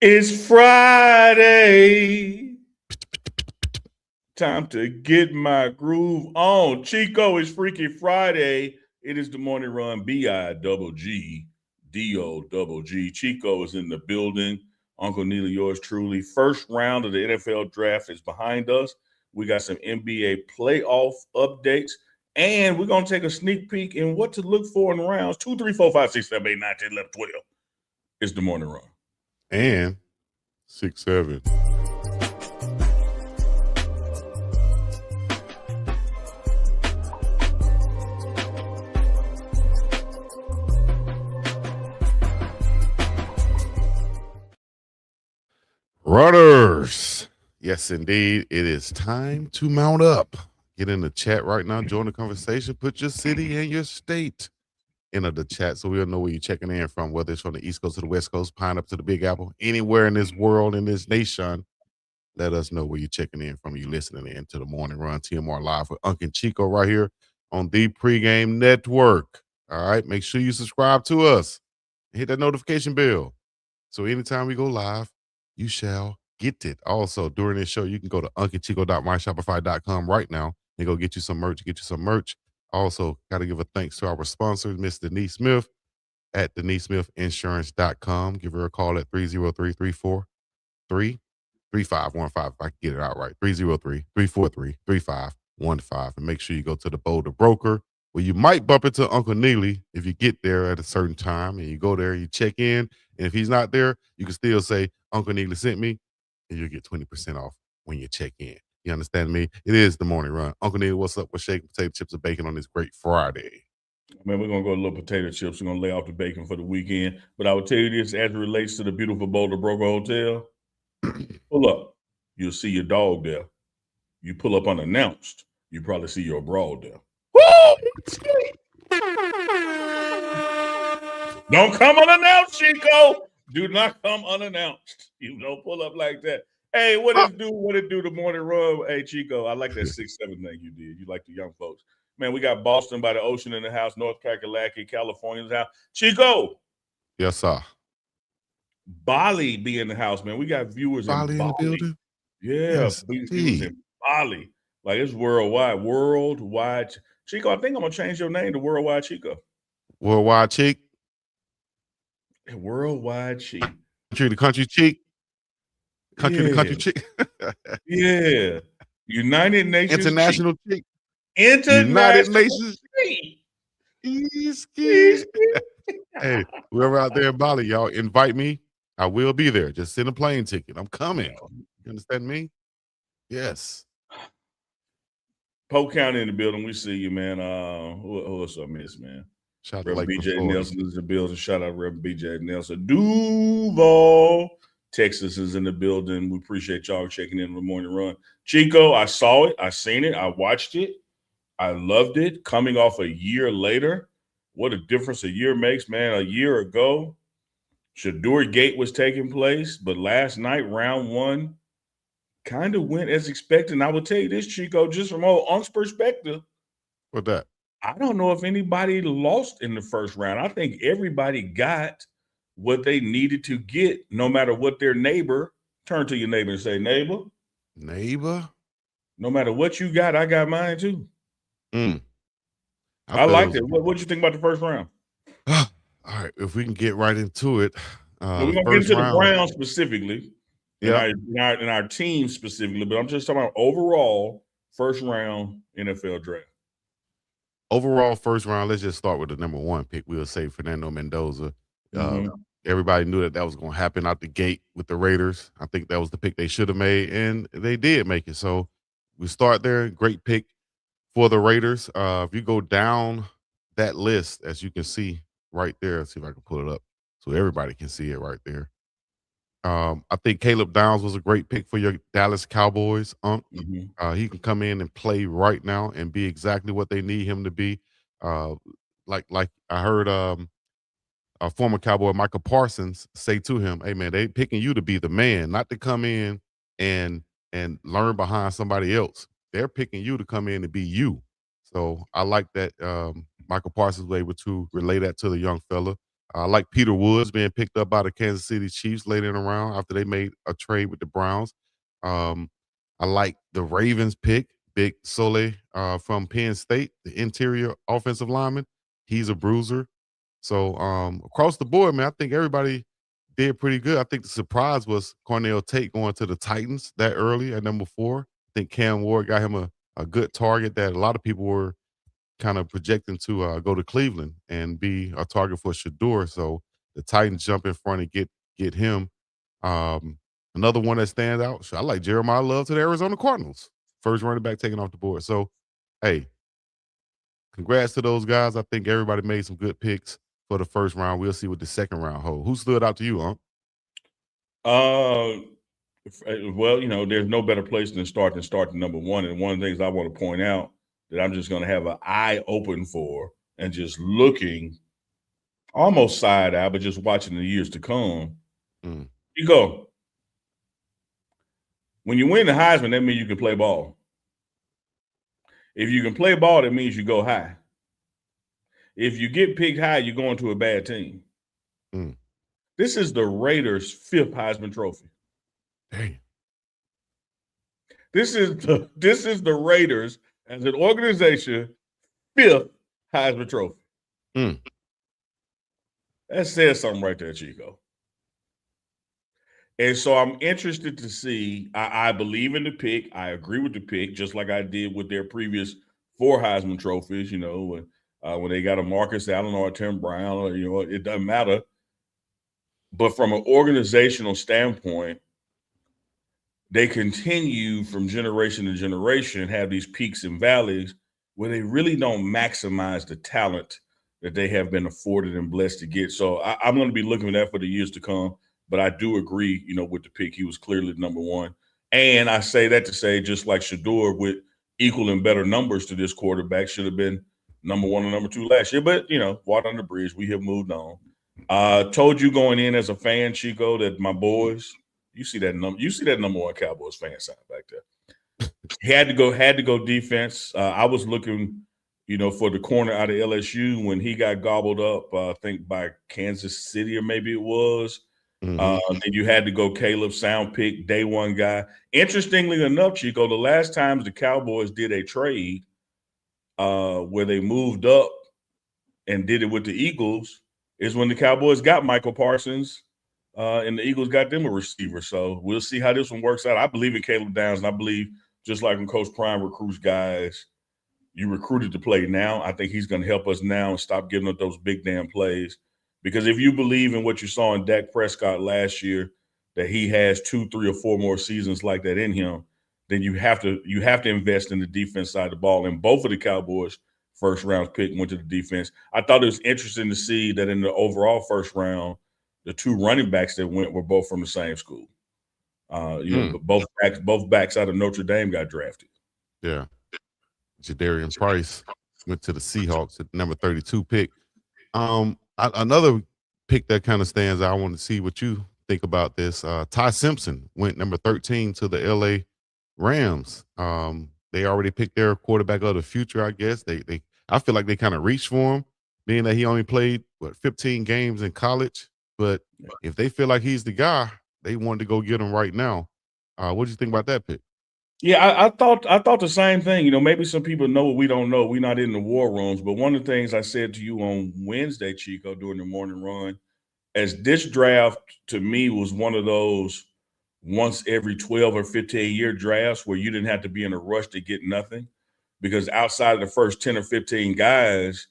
It's Friday. Time to get my groove on. Chico, it's Freaky Friday. It is the morning run. BIGGDO. Chico is in the building. Uncle Neely, yours truly. First round of the NFL draft is behind us. We got some NBA playoff updates. And we're going to take a sneak peek in what to look for in rounds 2, 3, 4, 5, 6, 7, 8, 9, 10, 11, 12. It's the morning run. And 6'7". Runners. Yes, indeed. It is time to mount up. Get in the chat right now. Join the conversation. Put your city and your state into the chat so we'll know where you're checking in from, whether it's from the East Coast to the West Coast, Pine up to the Big Apple, anywhere in this world, in this nation. Let us know where you're checking in from. You listening in to the Morning Run TMR Live with Unc and Chico right here on the Pregame Network. All right. Make sure you subscribe to us. Hit that notification bell. So anytime we go live, you shall get it. Also, during this show, you can go to uncandchico.myshopify.com right now and go get you some merch. Also, got to give a thanks to our sponsor, Miss Denise Smith at DeniseSmithInsurance.com. Give her a call at 303-343-3515 if I can get it out right. 303-343-3515. And make sure you go to the Boulder Broker, where you might bump into Uncle Neely if you get there at a certain time and you go there, you check in. And if he's not there, you can still say, Uncle Neely sent me, and you'll get 20% off when you check in. You understand me? It is the morning run. Uncle Neely, what's up with shaking potato chips and bacon on this great Friday? Man, we're gonna go a little potato chips. We're gonna lay off the bacon for the weekend. But I will tell you this as it relates to the beautiful Boulder Broker Hotel. Pull up. You'll see your dog there. You pull up unannounced, you probably see your abroad there. Don't come unannounced, Chico. Do not come unannounced. You don't pull up like that. Hey, what it do? What it do? The morning run. Hey, Chico, I like that 6-7 thing you did. You like the young folks. Man, we got Boston by the ocean in the house, North Kakalaki, California in the house. Chico, Yes, sir. Bali be in the house, man. We got viewers in Bali in the Bali. building? Yeah, Yes, viewers in Bali. Like it's worldwide. Worldwide. Chico, I think I'm gonna change your name to Worldwide Chico. Worldwide cheek. Worldwide Chico. Country cheek. Country to Yeah. country cheek. Yeah. United Nations International cheek. United International Nations. Chief. Hey, whoever out there in Bali, y'all invite me. I will be there. Just send a plane ticket. I'm coming. You understand me? Yes. Polk County in the building. We see you, man. Who else I miss, man? Shout out to Reverend Lakeland, BJ Florida. Nelson is in the building. Shout out Reverend BJ Nelson. Duval, Texas is in the building. We appreciate y'all checking in the morning run. Chico, I saw it. I seen it. I watched it. I loved it. Coming off a year later, what a difference a year makes, man. A year ago, Shedeur Gate was taking place, but last night, round one, kind of went as expected. And I will tell you this, Chico, just from old Unc's perspective, What that? I don't know if anybody lost in the first round. I think everybody got what they needed to get, no matter what their neighbor. Turn to your neighbor and say, neighbor, no matter what you got, I got mine too. I I liked it. What you think about the first round? All right, if we can get right into it. Well, we're gonna get First into the round. Browns specifically, and our team specifically, but I'm just talking about overall first round NFL draft. Overall first round, let's just start with the number one pick. We'll say Fernando Mendoza. Mhm. Everybody knew that was going to happen out the gate with the Raiders. I think that was the pick they should have made, and they did make it. So we start there. Great pick for the Raiders. If you go down that list, as you can see right there, let's see if I can pull it up so everybody can see it right there. I think Caleb Downs was a great pick for your Dallas Cowboys. He can come in and play right now and be exactly what they need him to be. Uh, like I heard a former Cowboy Michael Parsons say to him, "Hey man, they picking you to be the man, not to come in and learn behind somebody else. They're picking you to come in and be you." So I like that Michael Parsons was able to relay that to the young fella. I like Peter Woods being picked up by the Kansas City Chiefs later in the round after they made a trade with the Browns. Um, I like the Ravens pick, Big Sole from Penn State, the interior offensive lineman. He's a bruiser. So across the board, man, I think everybody did pretty good. I think the surprise was Cornell Tate going to the Titans that early at number 4. I think Cam Ward got him a good target that a lot of people were kind of projecting to go to Cleveland and be a target for Shedeur. So the Titans jump in front and get him. Um, Another one that stands out. I like Jeremiah Love to the Arizona Cardinals. First running back taken off the board. So, hey, congrats to those guys. I think everybody made some good picks for the first round. We'll see what the second round holds. Who stood out to you, Unc? Uh, well, there's no better place than start the number one. And one of the things I want to point out that I'm just going to have an eye open for and just looking almost side eye, but just watching the years to come. Mm. You go. When you win the Heisman, that means you can play ball. If you can play ball, that means you go high. If you get picked high, you're going to a bad team. Mm. This is the Raiders' 5th Heisman Trophy. Dang. This is the Raiders as an organization 5th Heisman Trophy. Mm. That says something right there, Chico. And so I'm interested to see. I believe in the pick. I agree with the pick, just like I did with their previous 4 Heisman trophies. When they got a Marcus Allen or a Tim Brown, or it doesn't matter. But from an organizational standpoint, they continue from generation to generation, have these peaks and valleys where they really don't maximize the talent that they have been afforded and blessed to get. So I'm going to be looking at that for the years to come. But I do agree, with the pick. He was clearly the number one. And I say that to say, just like Shedeur with equal and better numbers to this quarterback, should have been number 1 or number 2 last year. But, water under the bridge. We have moved on. Told you going in as a fan, Chico, that my boys, you see that number 1 Cowboys fan sign back there. Had to go defense. I was looking, for the corner out of LSU when he got gobbled up, I think by Kansas City or maybe it was. Then you had to go Caleb, sound pick, day one guy. Interestingly enough, Chico, the last times the Cowboys did a trade where they moved up and did it with the Eagles is when the Cowboys got Michael Parsons and the Eagles got them a receiver. So we'll see how this one works out. I believe in Caleb Downs, and I believe just like when Coach Prime recruits guys, you recruited to play now. I think he's going to help us now and stop giving up those big damn plays. Because if you believe in what you saw in Dak Prescott last year, that he has 2, 3, or 4 more seasons like that in him, then you have to invest in the defense side of the ball. And both of the Cowboys' first round pick went to the defense. I thought it was interesting to see that in the overall first round, the 2 running backs that went were both from the same school. But both backs out of Notre Dame got drafted. Yeah. Jadarian Price went to the Seahawks at number 32 pick. Another pick that kind of stands out. I want to see what you think about this. Ty Simpson went number 13 to the LA Rams. They already picked their quarterback of the future, I guess. I feel like they kind of reached for him, being that he only played 15 games in college. But if they feel like he's the guy, they wanted to go get him right now. What do you think about that pick? Yeah, I thought the same thing. Maybe some people know what we don't know. We're not in the war rooms. But one of the things I said to you on Wednesday, Chico, during the morning run, as this draft to me was one of those once every 12 or 15 year drafts where you didn't have to be in a rush to get nothing. Because outside of the first 10 or 15 guys,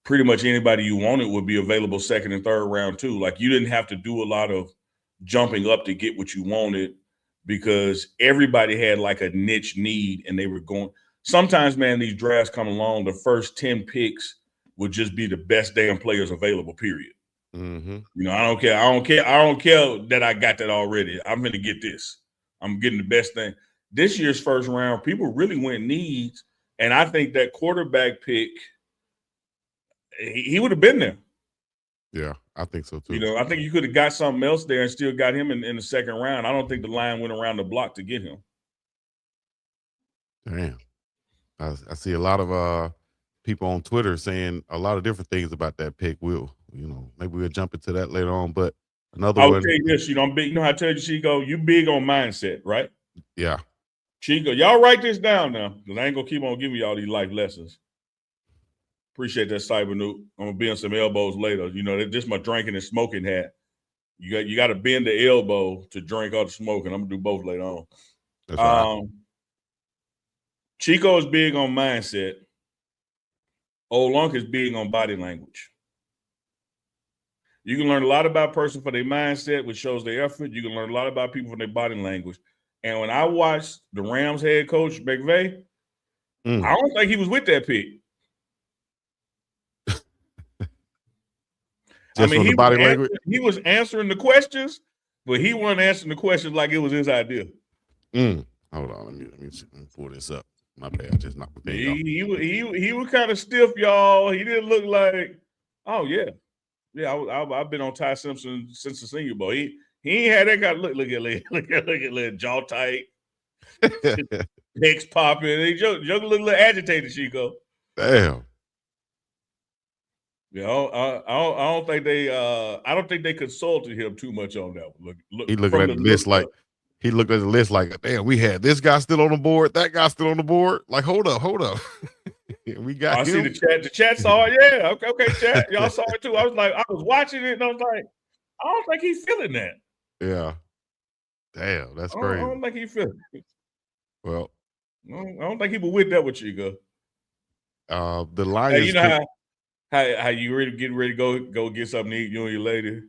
pretty much anybody you wanted would be available second and third round too. Like you didn't have to do a lot of jumping up to get what you wanted because everybody had like a niche need and they were going. Sometimes, man, these drafts come along, the first 10 picks would just be the best damn players available, period. Mm-hmm. I don't care. I don't care that I got that already. I'm going to get this. I'm getting the best thing. This year's first round, people really went needs. And I think that quarterback pick, he would have been there. Yeah, I think so too. I think you could have got something else there and still got him in the second round. I don't think the line went around the block to get him. Damn. I see a lot of people on Twitter saying a lot of different things about that pick. We'll maybe we'll jump into that later on. But another I would one, tell you this, I'm big. You know how I tell you, Chico, you big on mindset, right? yeah, Chico, y'all write this down now, because I ain't gonna keep on giving y'all these life lessons. Appreciate that, Cyber Nuke. I'm gonna be on some elbows later. This my drinking and smoking hat. You got to bend the elbow to drink all the smoking. I'm gonna do both later on. that's right. Chico is big on mindset. Old Lunk is big on body language. You can learn a lot about a person for their mindset, which shows their effort. You can learn a lot about people from their body language. And when I watched the Rams head coach McVay, I don't think he was with that pick. Just from the body language? He was answering the questions, but he wasn't answering the questions like it was his idea. Hold on, let me pull this up. My bad, I just knocked the thing off. He was kind of stiff, y'all. He didn't look like, oh yeah. I've been on Ty Simpson since the Senior Bowl. He ain't had that kind of look at jaw tight, necks popping. He just look a little agitated, Chico. Damn. Yeah, I don't think they consulted him too much on that one. He looked at the list like he looked at the list like, damn, we had this guy still on the board, that guy still on the board. Like, hold up. We got I him. see the chat. The chat saw it. Yeah, okay, chat. Y'all saw it too. I was watching it and I was like, I don't think he's feeling that. Yeah. Damn, that's crazy. I don't think he's feeling it. Well, I don't think he was with that with Chico. The Lions. Hey, you know how you getting ready to go get something to eat, you and your lady,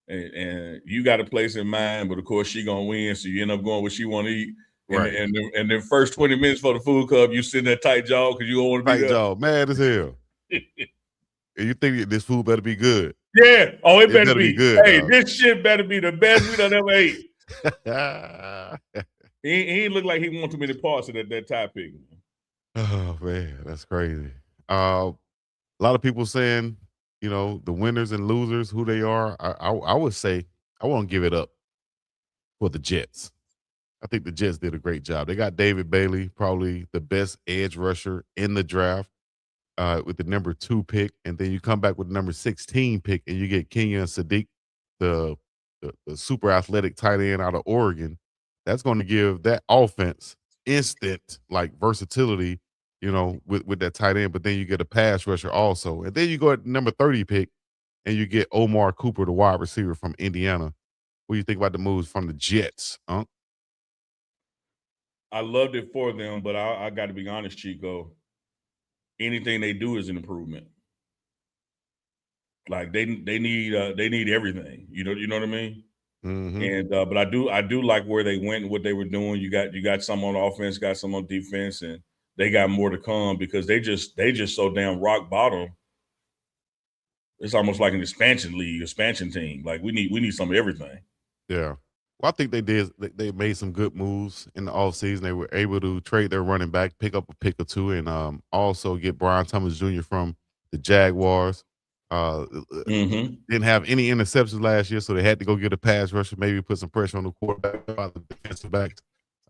and you got a place in mind, but of course she gonna win, so you end up going what she want to eat. Right. And then first 20 minutes for the food club, you sitting there tight jaw because you don't want to be there. Tight jaw, mad as hell. And you think this food better be good? Yeah. Oh, it better be good. Hey, this shit better be the best we done ever ate. He ain't look like he want too many parts of that Thai pig. Oh man, that's crazy. A lot of people saying, the winners and losers, who they are. I would say I won't give it up for the Jets. I think the Jets did a great job. They got David Bailey, probably the best edge rusher in the draft, with the number 2 pick, and then you come back with the number 16 pick, and you get Kenyon Sadiq, the super athletic tight end out of Oregon. That's going to give that offense instant versatility, with that tight end. But then you get a pass rusher also, and then you go at number 30 pick, and you get Omar Cooper, the wide receiver from Indiana. What do you think about the moves from the Jets, huh? I loved it for them, but I got to be honest, Chico. Anything they do is an improvement. Like they need everything. You know what I mean? Mm-hmm. And but I do like where they went and what they were doing. You got some on offense, got some on defense, and they got more to come because they just so damn rock bottom. It's almost like an expansion team. Like we need some of everything. Yeah. Well, I think they did. They made some good moves in the offseason. They were able to trade their running back, pick up a pick or two, and also get Brian Thomas Jr. from the Jaguars. Didn't have any interceptions last year, so they had to go get a pass rusher, maybe put some pressure on the quarterback, the defensive backs,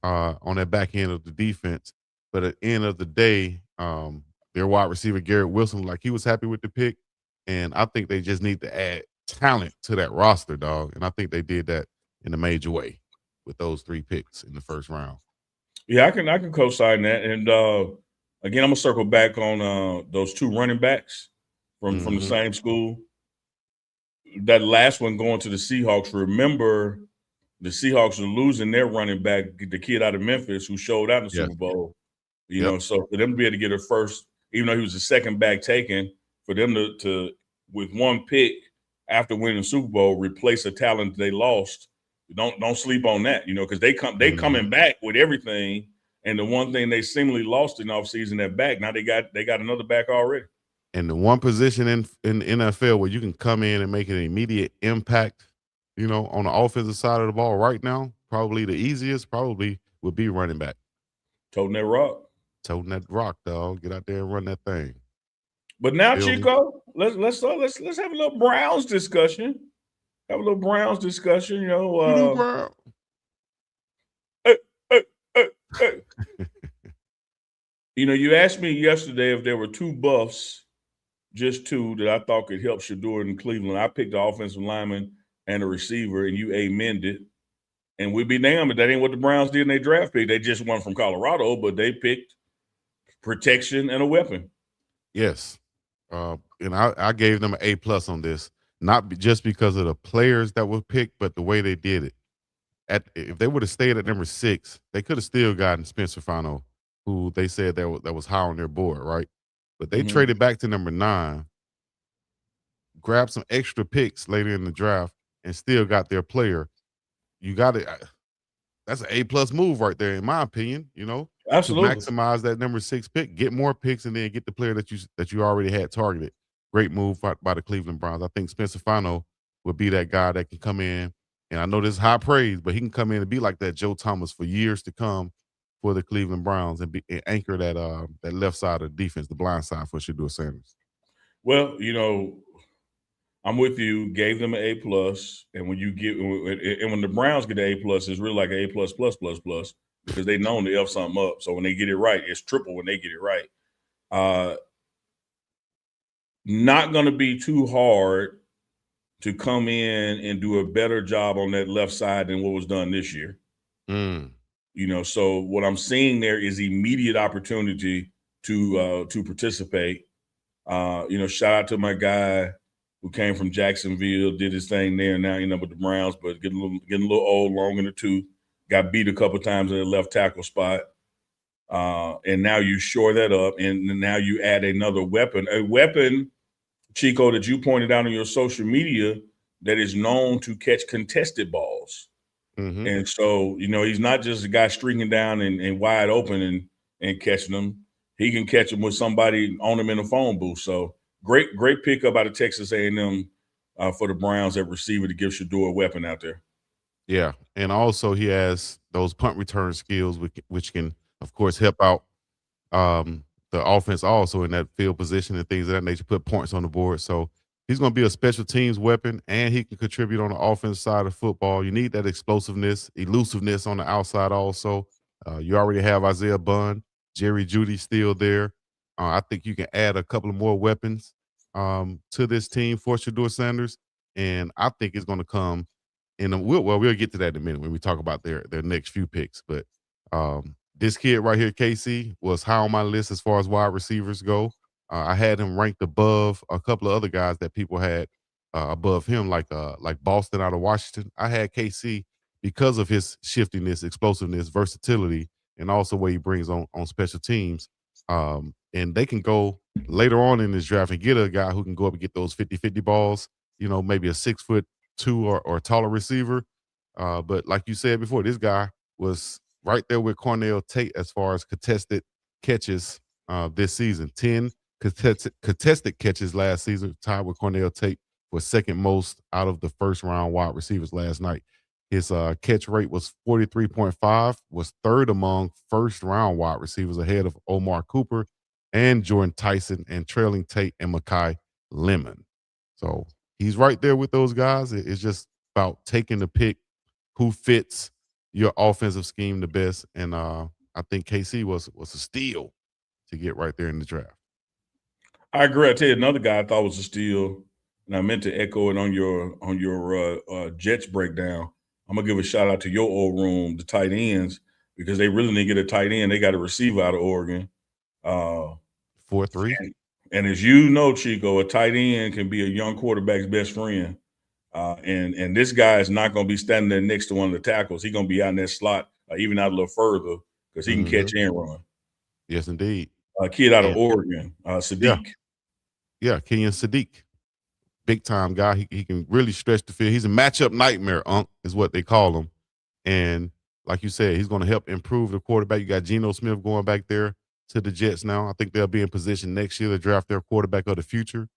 on that back end of the defense. But at the end of the day, their wide receiver Garrett Wilson, like he was happy with the pick, and I think they just need to add talent to that roster, dog. And I think they did that in a major way with those 3 picks in the first round. Yeah, I can co-sign that. And again, I'm gonna circle back on those 2 running backs from the same school. That last one going to the Seahawks. Remember, the Seahawks are losing their running back, the kid out of Memphis who showed out in the Super Bowl. So for them to be able to get a first, even though he was the second back taken, for them to with 1 pick after winning the Super Bowl replace a talent they lost. Don't sleep on that, because they coming back with everything. And the one thing they seemingly lost in offseason, that back, now they got another back already. And the one position in the NFL where you can come in and make an immediate impact, on the offensive side of the ball right now, probably the easiest would be running back. Toting that rock. Toting that rock, dog. Get out there and run that thing. But now, Chico, let's have a little Browns discussion. Have a little Browns discussion, You asked me yesterday if there were 2 buffs just two that I thought could help Shedeur in Cleveland. I picked the offensive lineman and a receiver, and you amended. And we'd be damned if that ain't what the Browns did in their draft pick. They just won from Colorado, but they picked protection and a weapon. Yes. And I gave them an A+ on this, not just because of the players that were picked, but the way they did it. If they would have stayed at number 6, they could have still gotten Spencer Fano, who they said that was high on their board, right? But they Mm-hmm. traded back to number 9, grabbed some extra picks later in the draft, and still got their player. You got it. That's an A+ move right there, in my opinion. To Absolutely. maximize that number 6 pick, get more picks, and then get the player that you already had targeted. Great move by the Cleveland Browns. I think Spencer Fano would be that guy that can come in, and I know this is high praise, but he can come in and be like that Joe Thomas for years to come for the Cleveland Browns and anchor that left side of the defense, the blind side for Shedeur Sanders. Well, I'm with you. Gave them an A+, and when the Browns get an A+, it's really like an A++++ because they known to F something up. So when they get it right, it's triple when they get it right. Not going to be too hard to come in and do a better job on that left side than what was done this year. Mm. So what I'm seeing there is immediate opportunity to participate. Shout out to my guy who came from Jacksonville, did his thing there now, with the Browns, but getting a little old, long in the tooth. Got beat a couple times at the left tackle spot. And now you shore that up, and now you add another weapon. A weapon, Chico, that you pointed out on your social media that is known to catch contested balls. Mm-hmm. And so, he's not just a guy streaking down and wide open and catching them. He can catch them with somebody on him in a phone booth. So great pickup out of Texas A&M for the Browns at receiver to give Shedeur a weapon out there. Yeah, and also he has those punt return skills, which can, of course, help out the offense also in that field position and things of that nature, put points on the board. So he's going to be a special teams weapon, and he can contribute on the offense side of football. You need that explosiveness, elusiveness on the outside also. You already have Isaiah Bunn, Jerry Jeudy still there. I think you can add a couple of more weapons to this team for Shedeur Sanders, and I think it's going to come we'll get to that in a minute when we talk about their next few picks. But this kid right here, KC, was high on my list as far as wide receivers go. I had him ranked above a couple of other guys that people had above him, like Boston out of Washington. I had KC because of his shiftiness, explosiveness, versatility, and also what he brings on special teams. And they can go later on in this draft and get a guy who can go up and get those 50-50 balls, maybe a 6'2" or taller receiver. But like you said before, this guy was right there with Cornell Tate as far as contested catches this season. 10 contested catches last season, tied with Cornell Tate for second most out of the first round wide receivers last night. His catch rate was 43.5, was third among first round wide receivers, ahead of Omar Cooper and Jordan Tyson, and trailing Tate and Mekhi Lemon. So he's right there with those guys. It's just about taking the pick who fits your offensive scheme the best. And I think KC was a steal to get right there in the draft. I agree. I tell you, another guy I thought was a steal, and I meant to echo it on your Jets breakdown. I'm gonna give a shout out to your old room, the tight ends, because they really didn't get a tight end. They got a receiver out of Oregon. Uh, 4-3. and as you know, Chico, a tight end can be a young quarterback's best friend. And this guy is not going to be standing there next to one of the tackles. He's going to be out in that slot, even out a little further, because he can catch and run. Yes, indeed. A kid out of And Oregon, yeah, Sadiq. yeah, Kenyon Sadiq, big time guy. He can really stretch the field. He's a matchup nightmare, is what they call him. And like you said, he's going to help improve the quarterback. You got Geno Smith going back there to the Jets now. I think they'll be in position next year to draft their quarterback of the future.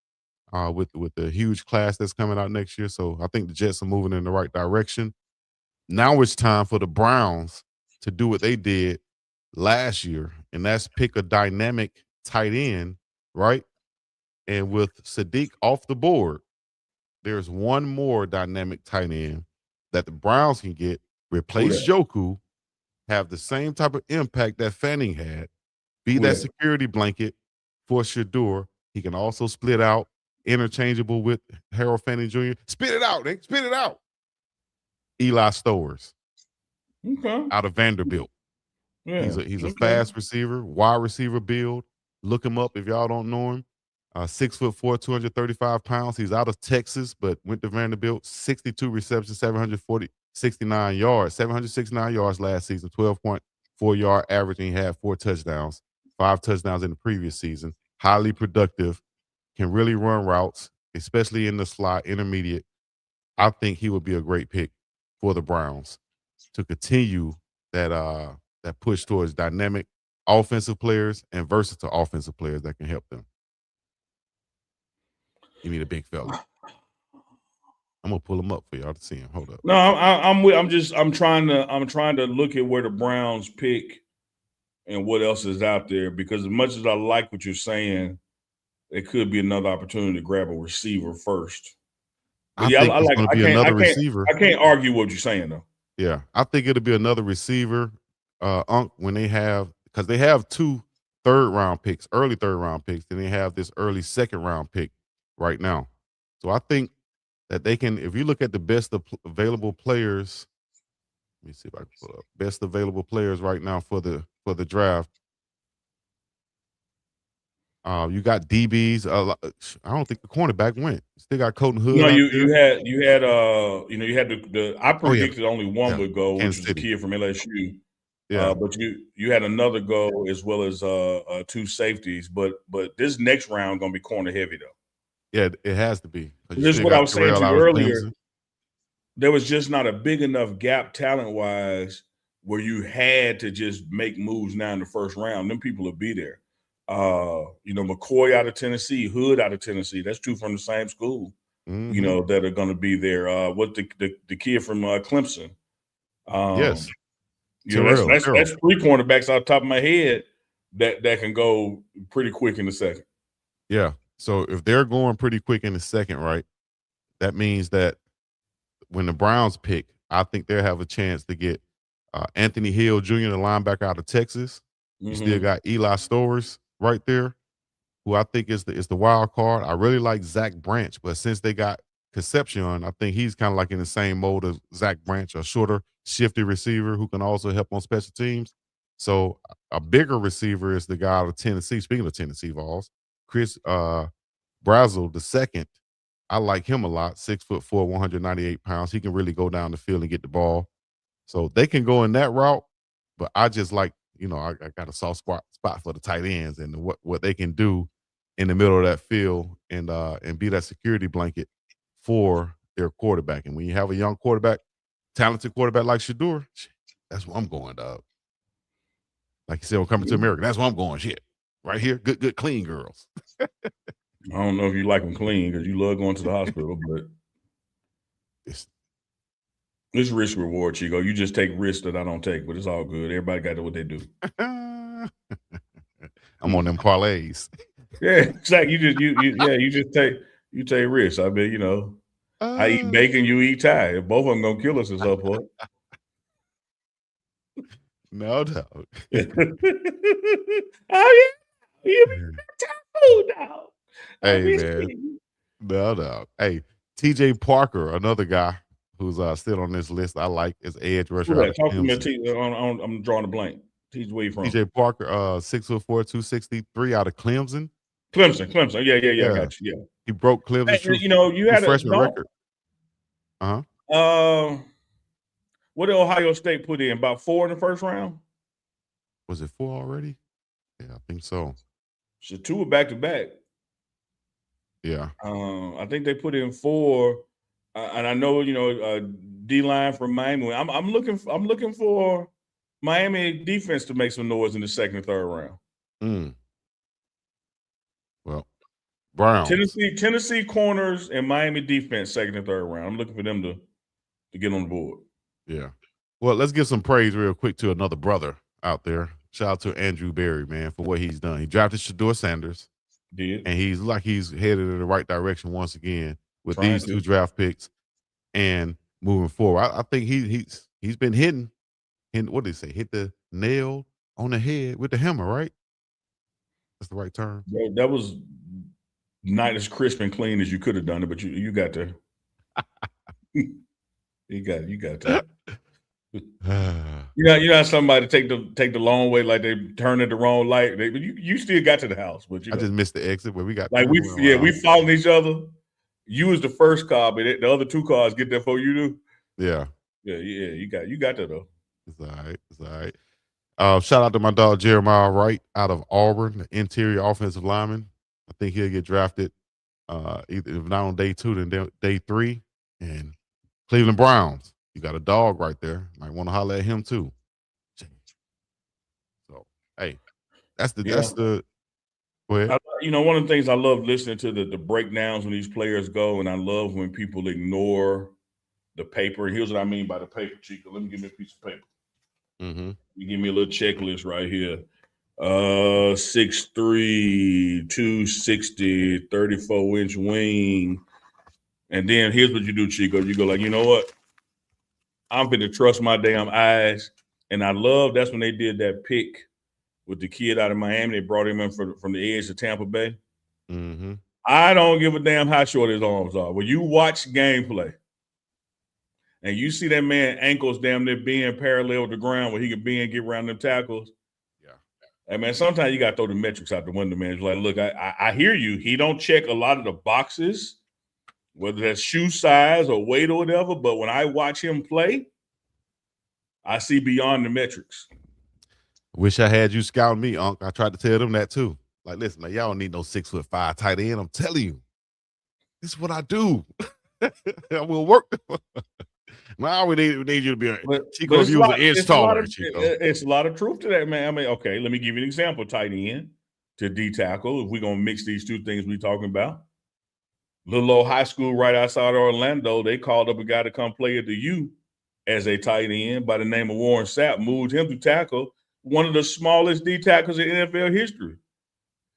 With the huge class that's coming out next year. So I think the Jets are moving in the right direction. Now it's time for the Browns to do what they did last year, and that's pick a dynamic tight end, right? And with Sadiq off the board, there's one more dynamic tight end that the Browns can get, replace Joku, have the same type of impact that Fanning had, be Who that that? security blanket for Shedeur, He can also split out, interchangeable with Harold Fanning Jr. Spit it out, Nick. Spit it out. Eli Stowers Okay. out of Vanderbilt. Yeah. He's a Okay. fast receiver, wide receiver build. Look him up if y'all don't know him. 6'4", 235 pounds. He's out of Texas, but went to Vanderbilt. 62 receptions, 769 yards, 769 yards last season. 12.4 yard average, and he had 4 touchdowns, 5 touchdowns in the previous season. Highly productive, can really run routes, especially in the slot, intermediate. I think he would be a great pick for the Browns to continue that push towards dynamic offensive players and versatile offensive players that can help them. You need a big fella. I'm gonna pull him up for y'all to see him. Hold up. No, I'm trying to look at where the Browns pick and what else is out there, because as much as I like what you're saying, it could be another opportunity to grab a receiver first. But I yeah, think it's gonna be another receiver. I can't argue what you're saying though. Yeah, I think it'll be another receiver. When they have, because they have 2 third-round picks, early third-round picks, and they have this early second-round pick right now. So I think that they can. If you look at the best available players, let me see if I can pull up best available players right now for the draft. You got DBs. I don't think the cornerback went. Still got Colton Hood No, out there. you had the I Oh yeah, predicted only one yeah. would go, which Kansas was the City. kid from LSU. Yeah, But you had another go, as well as 2 safeties. But this next round gonna be corner heavy though. yeah. It has to be because you This is still what I got was saying to Terrell you out of earlier. Clemson. There was just not a big enough gap talent wise where you had to just make moves now in the first round. Them people will be there. McCoy out of Tennessee, Hood out of Tennessee. That's 2 from the same school. Mm-hmm. That are going to be there. What the kid from Clemson? Yes, That's Terrell. that's 3 cornerbacks off the top of my head that can go pretty quick in the second. Yeah. So if they're going pretty quick in the second, right, that means that when the Browns pick, I think they'll have a chance to get Anthony Hill Jr., the linebacker out of Texas. You still Mm-hmm. got Eli Stowers right there, who I think is the wild card. I really like Zach Branch, but since they got Concepcion, I think he's kind of like in the same mode as Zach Branch, a shorter, shifty receiver who can also help on special teams. So a bigger receiver is the guy out of Tennessee. Speaking of Tennessee Vols, Chris Brazel the second. I like him a lot. 6'4", 198 pounds. He can really go down the field and get the ball. So they can go in that route, but I just like, I got a soft spot for the tight ends and what they can do in the middle of that field and be that security blanket for their quarterback. And when you have a young quarterback, talented quarterback like Shedeur, that's where I'm going, dog. Like you said, we're coming to America. That's where I'm going. Shit. Right here, good, clean girls. I don't know if you like them clean because you love going to the hospital, but It's, it's risk reward, Chico. You just take risks that I don't take, but it's all good. Everybody got to do what they do. I'm on them parlays. Yeah, exactly. You take risks. I mean, I eat bacon, you eat Thai. Both of them gonna kill us at some point. No doubt. Oh yeah, you be Thai food now. I Hey be man, no doubt. Hey, TJ Parker, another guy who's still on this list. I like is edge who rusher out that? of Talk to me. Clemson. I'm drawing a blank. Teach where you from? TJ Parker, 6'4", 263 out of Clemson. Clemson. Yeah. I Yeah, got you. Yeah. he broke Clemson's Hey, true you true had a freshman don't. record. Uh huh. What did Ohio State put in? About 4 in the first round. Was it 4 already? Yeah, I think so. So 2 back to back. Yeah. I think they put in 4, and I know D line from Miami. I'm looking for Miami defense to make some noise in the second and third round. Mm. Well, Browns. Tennessee corners and Miami defense second and third round. I'm looking for them to get on the board. Yeah. Well, let's give some praise real quick to another brother out there. Shout out to Andrew Berry, man, for what he's done. He drafted Shedeur Sanders. Did And he's headed in the right direction once again with trying these to. 2 draft picks and moving forward. I think he's been hitting what did they say? Hit the nail on the head with the hammer, right? That's the right term. That was not as crisp and clean as you could have done it, but you got to you got to. You know how somebody take the long way, like they turn at the wrong light. But you still got to the house, but I just missed the exit where we got like people going around. we following each other. You was the first car, but the other two cars get there before you do. Yeah. Yeah, you got that though. It's all right. It's all right. Shout out to my dog Jeremiah Wright out of Auburn, the interior offensive lineman. I think he'll get drafted either if not on day 2, then day 3. And Cleveland Browns, you got a dog right there. Might want to holler at him too. So hey, that's the go ahead. One of the things I love listening to the breakdowns when these players go, and I love when people ignore the paper. And here's what I mean by the paper, Chico. Let me give me a piece of paper. Mm-hmm. You give me a little checklist right here. 6'3", 260, 34-inch wing. And then here's what you do, Chico. You go like, you know what? I'm going to trust my damn eyes. And I love that's when they did that pick with the kid out of Miami. They brought him in from the edge of Tampa Bay. Mm-hmm. I don't give a damn how short his arms are. When you watch gameplay and you see that man ankles damn near being parallel with the ground where he can be and get around them tackles. Yeah. Hey, man, sometimes you got to throw the metrics out the window, man. It's like, look, I hear you. He don't check a lot of the boxes, whether that's shoe size or weight or whatever. But when I watch him play, I see beyond the metrics. Wish I had you scouting me, Unc. I tried to tell them that too. Like, listen, man, y'all don't need no 6'5" tight end. I'm telling you, this is what I do. I will work. Now we need you to be Chico. If you was an inch taller, Chico. It's a lot of truth to that, man. I mean, okay, let me give you an example. Tight end to D tackle. If we're gonna mix these two things we're talking about, little old high school right outside Orlando, they called up a guy to come play at the U as a tight end by the name of Warren Sapp. Moved him to tackle, one of the smallest D tackles in NFL history.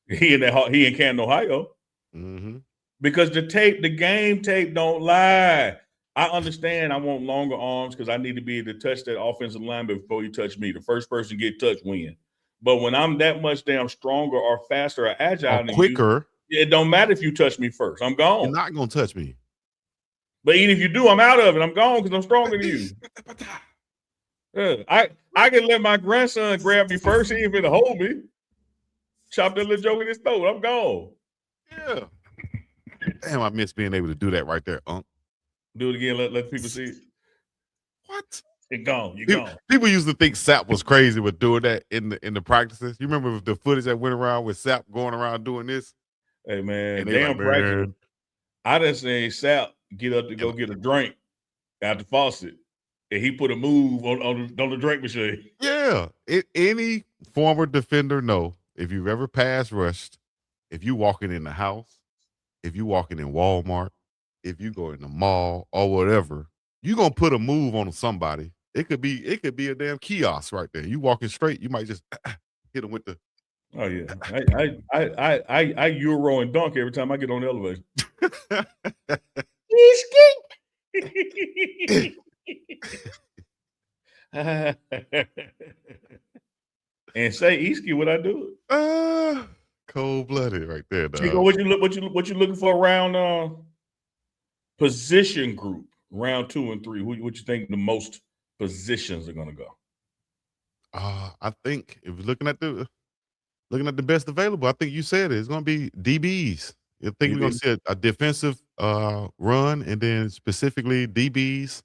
He in Canton, Ohio. Mm-hmm. Because the game tape don't lie. I understand I want longer arms because I need to be able to touch that offensive lineman before you touch me. The first person get touched win. But when I'm that much damn stronger or faster or agile or quicker, it don't matter if you touch me first. I'm gone. You're not gonna touch me. But even if you do, I'm out of it. I'm gone because I'm stronger than you. I can let my grandson grab me first, he ain't finna hold me. Chop that little joke in his throat. I'm gone. Yeah. Damn, I miss being able to do that right there, Unc. Do it again. Let people see it. What? You're gone. You're gone. People used to think Sapp was crazy with doing that in the practices. You remember the footage that went around with Sapp going around doing this? Hey man, damn practice. I done seen Sapp get up to go get a drink out the faucet, and he put a move on the drink machine. Yeah, any former defender know if you've ever pass rushed, if you walking in the house, if you walking in Walmart, if you go in the mall or whatever, you gonna put a move on somebody. It could be a damn kiosk right there. You walking straight, you might just hit them with the. Oh yeah, I Euro and dunk every time I get on the elevator. And say Easky, what I do it. Cold blooded right there, dog. Chico, what you looking for around position group round 2 and 3? What you think the most positions are gonna go? I think if you're looking at the best available, I think you said it. It's gonna be DBs. I think we're gonna see a defensive run, and then specifically DBs,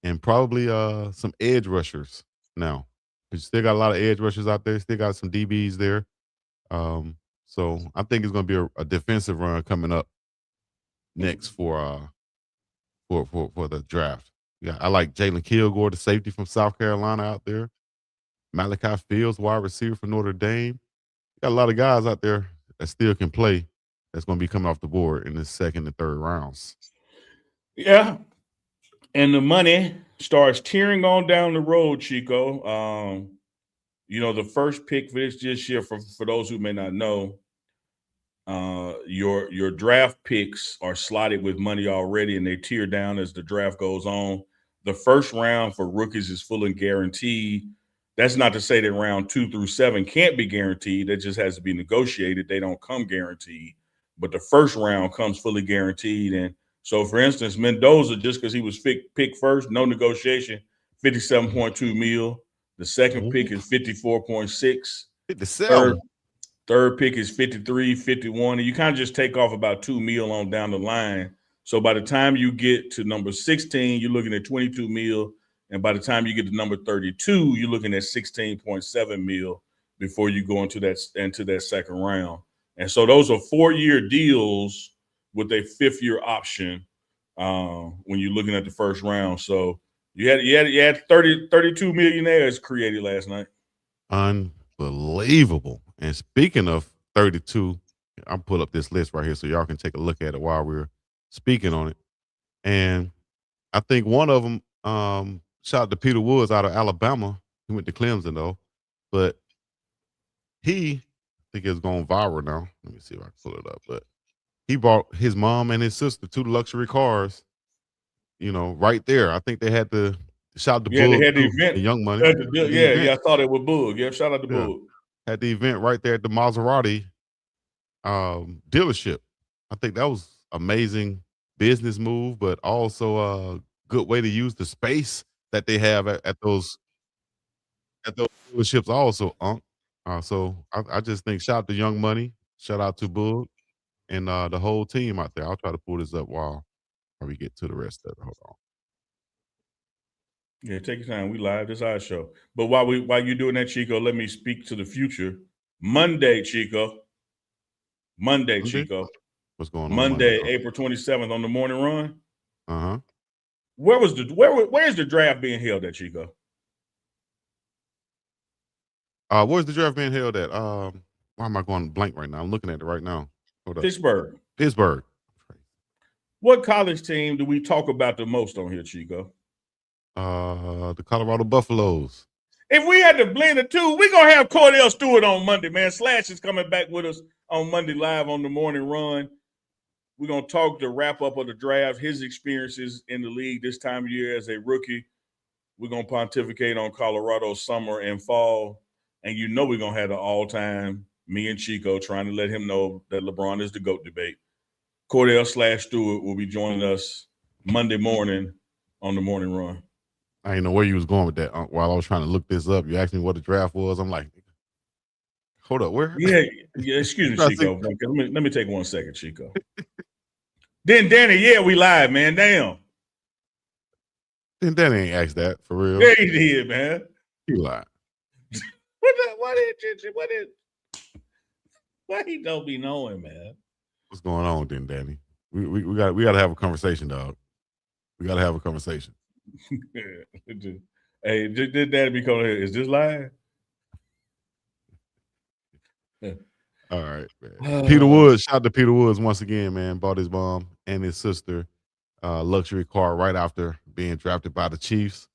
and probably some edge rushers. Now, we still got a lot of edge rushers out there. Still got some DBs there. So I think it's going to be a defensive run coming up next for the draft. Yeah, I like Jalen Kilgore, the safety from South Carolina, out there. Malachi Fields, wide receiver from Notre Dame. Got a lot of guys out there that still can play. That's going to be coming off the board in the second and third rounds. Yeah, and the money starts tearing on down the road, Chico. The first pick for this year, for those who may not know, your draft picks are slotted with money already, and they tier down as the draft goes on. The first round for rookies is full and guaranteed. That's not to say that round 2 through 7 can't be guaranteed. That just has to be negotiated. They don't come guaranteed. but the first round comes fully guaranteed. And so, for instance, Mendoza, just because he was picked first, no negotiation, 57.2 mil. The second pick is 54.6. Third 57. Third pick is 53, 51, and you kind of just take off about 2 mil on down the line. So by the time you get to number 16, you're looking at 22 mil. And by the time you get to number 32, you're looking at 16.7 mil before you go into that second round. And so those are 4-year deals with a 5th-year option when you're looking at the first round. So you had 32 millionaires created last night. Unbelievable. And speaking of 32, I'll pull up this list right here so y'all can take a look at it while we're speaking on it. And I think one of them, shout out to Peter Woods out of Alabama. He went to Clemson though, but I think it's going viral now. Let me see if I can pull it up. But he bought his mom and his sister 2 luxury cars, right there. I think they had the shout out to Yeah, they Boog had the too, event. the Young Money. At the, Had the yeah, event. yeah, I saw that with Boog. Yeah, shout out to Yeah. Boog. Had the event right there at the Maserati dealership. I think that was amazing business move, but also a good way to use the space that they have at those dealerships also, Unc. So I just think shout out to Young Money, shout out to Boog and the whole team out there. I'll try to pull this up while we get to the rest of it. Hold on. Yeah, take your time. We live. This our show. But while you're doing that, Chico, let me speak to the future. Monday, Chico. Monday, Monday? Chico. What's going on Monday? Monday, April 27th on the morning run. Uh-huh. Where's the draft being held at, Chico? Where's the draft being held at? Why am I going blank right now? I'm looking at it right now. Hold up. Pittsburgh. Pittsburgh. What college team do we talk about the most on here, Chico? The Colorado Buffaloes. If we had to blend the two, we're going to have Cordell Stewart on Monday, man. Slash is coming back with us on Monday live on the morning run. We're going to talk the wrap up of the draft, his experiences in the league this time of year as a rookie. We're going to pontificate on Colorado's summer and fall. And we're going to have the all-time me and Chico trying to let him know that LeBron is the GOAT debate. Cordell / Stewart will be joining us Monday morning on the morning run. I didn't know where you was going with that. While I was trying to look this up, you asked me what the draft was. I'm like, hold up, where? Yeah. Excuse me, Chico. Let me take 1 second, Chico. Then Danny, yeah, we live, man. Damn. Then Danny ain't asked that for real. Yeah, he did, man. He lied. Why he don't be knowing, man? What's going on, then, Danny? We got to have a conversation, dog. We got to have a conversation. Hey, did Danny be calling here? Is this live? All right, man. Peter Woods, shout out to Peter Woods once again, man. Bought his mom and his sister luxury car right after being drafted by the Chiefs.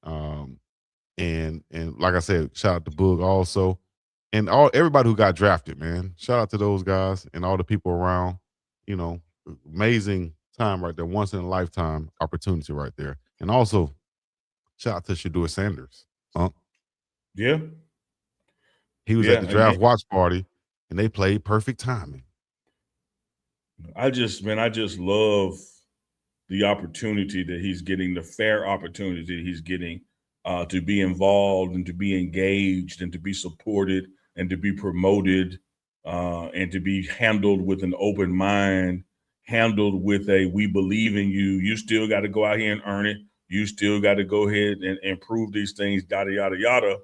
And like I said, shout out to Boog also. And everybody who got drafted, man. Shout out to those guys and all the people around. Amazing time right there. Once in a lifetime opportunity right there. And also, shout out to Shedeur Sanders. Yeah. He was at the draft watch party and they played perfect timing. I just love the opportunity that he's getting, the fair opportunity he's getting to be involved and to be engaged and to be supported and to be promoted and to be handled with an open mind, handled with a we believe in you. You still got to go out here and earn it. You still got to go ahead and prove these things, yada, yada, yada.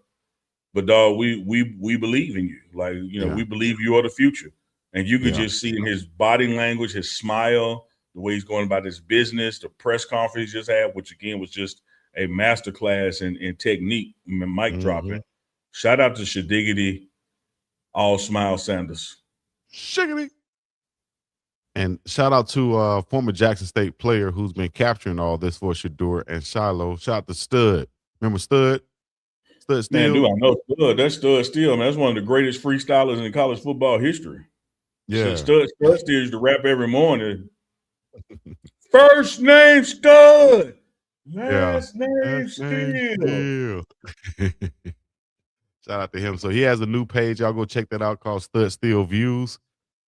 But dog, we believe in you. Like, we believe you are the future. And you could just see in his body language, his smile, the way he's going about his business, the press conference he just had, which again was just a masterclass in technique, mic dropping. Shout out to Shediggity, all smile Sanders. Shiggity. And shout out to former Jackson State player who's been capturing all this for Shedeur and Shiloh. Shout out to Stud. Remember Stud? Stud Steele? Man, do I know Stud? That's Stud Steele, man. That's one of the greatest freestylers in college football history. Yeah. Stud Steele used to rap every morning. First name Stud. Last name Steele. Shout out to him. So he has a new page. Y'all go check that out called Stud Steele Views.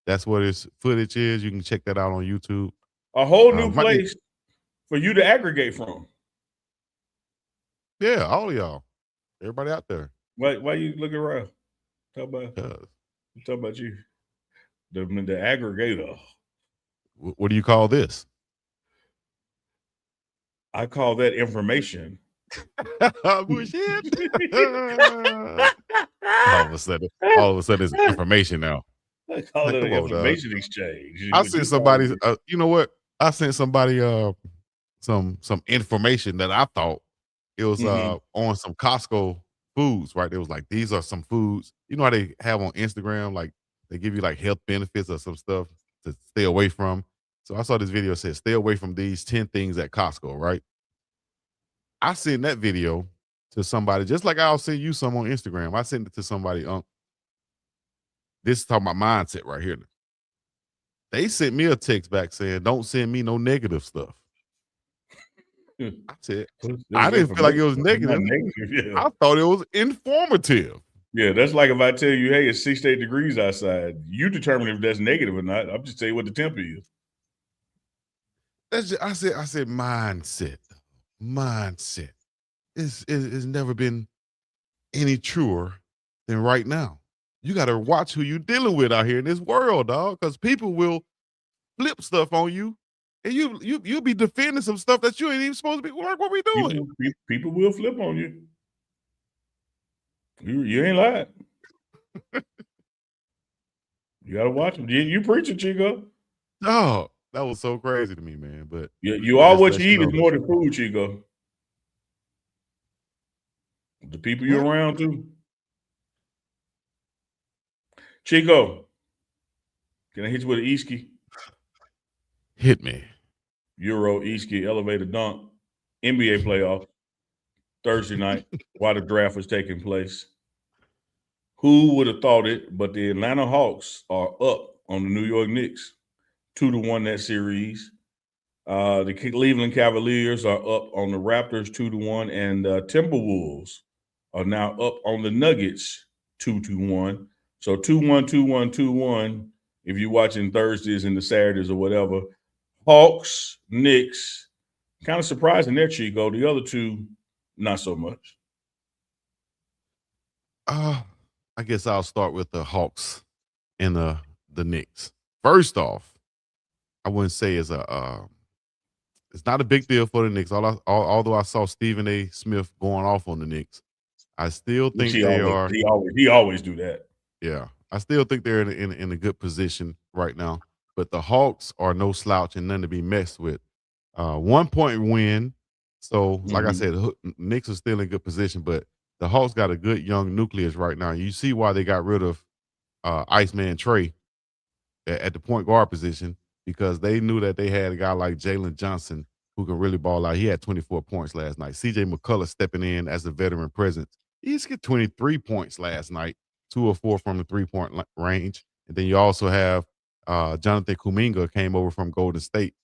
That's what his footage is. You can check that out on YouTube. A whole new Might need, place for you to aggregate from. yeah, all of y'all, everybody out there. Why you looking around? Talk about Yeah. talk about you. The aggregator. What do you call this? I call that information. Bullshit. all of a sudden, it's information now. I call Like, it an come on, dog. information exchange. I What sent you call somebody. it? You know what? I sent somebody some information that I thought it was Mm-hmm. on some Costco foods. Right? It was like these are some foods. You know how they have on Instagram, like they give you like health benefits or some stuff to stay away from. So I saw this video that said stay away from these 10 things at Costco. Right? I sent that video to somebody just like I'll send you some on Instagram. I sent it to somebody. This is talking about mindset right here. They sent me a text back saying, "Don't send me no negative stuff." I said, There's I didn't feel like it information. was It's not negative. negative. Yeah. I thought it was informative. Yeah, that's like if I tell you, hey, it's 68 degrees outside. You determine if that's negative or not. I'm just tell you what the temp is. That's just, I said mindset. Mindset. It's never been any truer than right now. You got to watch who you dealing with out here in this world, dog, because people will flip stuff on you, and you'll be defending some stuff that you ain't even supposed to be. Like, what we doing? People will flip on you. You ain't lying. You gotta watch them. You preaching, Chico. Oh, that was so crazy to me, man. But You it are just what lets you you eat is know. more than food, Chico. The people you're What? around too. Chico, can I hit you with an Eski? Hit me. Euro, Eski, elevator dunk, NBA playoff, Thursday night, while the draft was taking place. Who would have thought it? But the Atlanta Hawks are up on the New York Knicks, 2-1 that series. The Cleveland Cavaliers are up on the Raptors 2-1, and Timberwolves are now up on the Nuggets 2-1. So 2-1, 2-1, 2-1. If you're watching Thursdays and the Saturdays or whatever, Hawks, Knicks, kind of surprising there, Chico. The other two, not so much. I guess I'll start with the Hawks and the Knicks. First off, I wouldn't say it's not a big deal for the Knicks. Although I saw Stephen A. Smith going off on the Knicks, I still Which think they are. he always do that. Yeah, I still think they're in a good position right now. But the Hawks are no slouch and none to be messed with. 1 point win. So, like I Mm-hmm. said, Knicks are still in good position, but the Hawks got a good young nucleus right now. You see why they got rid of Iceman Trey at the point guard position because they knew that they had a guy like Jalen Johnson who can really ball out. He had 24 points last night. CJ McCullough stepping in as a veteran presence. He's got 23 points last night, 2 or 4 from the 3-point range. And then you also have Jonathan Kuminga came over from Golden State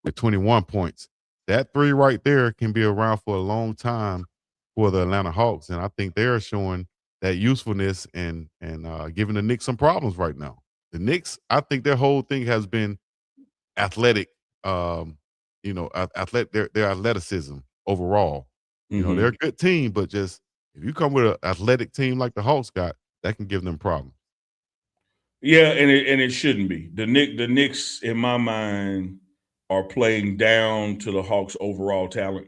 with 21 points. That three right there can be around for a long time for the Atlanta Hawks. And I think they're showing that usefulness and giving the Knicks some problems right now. The Knicks, I think their whole thing has been athletic, their athleticism overall. They're a Mm-hmm. good team, but just if you come with an athletic team like the Hawks got, that can give them problems. Yeah, and it shouldn't be. The Knicks, in my mind, are playing down to the Hawks' overall talent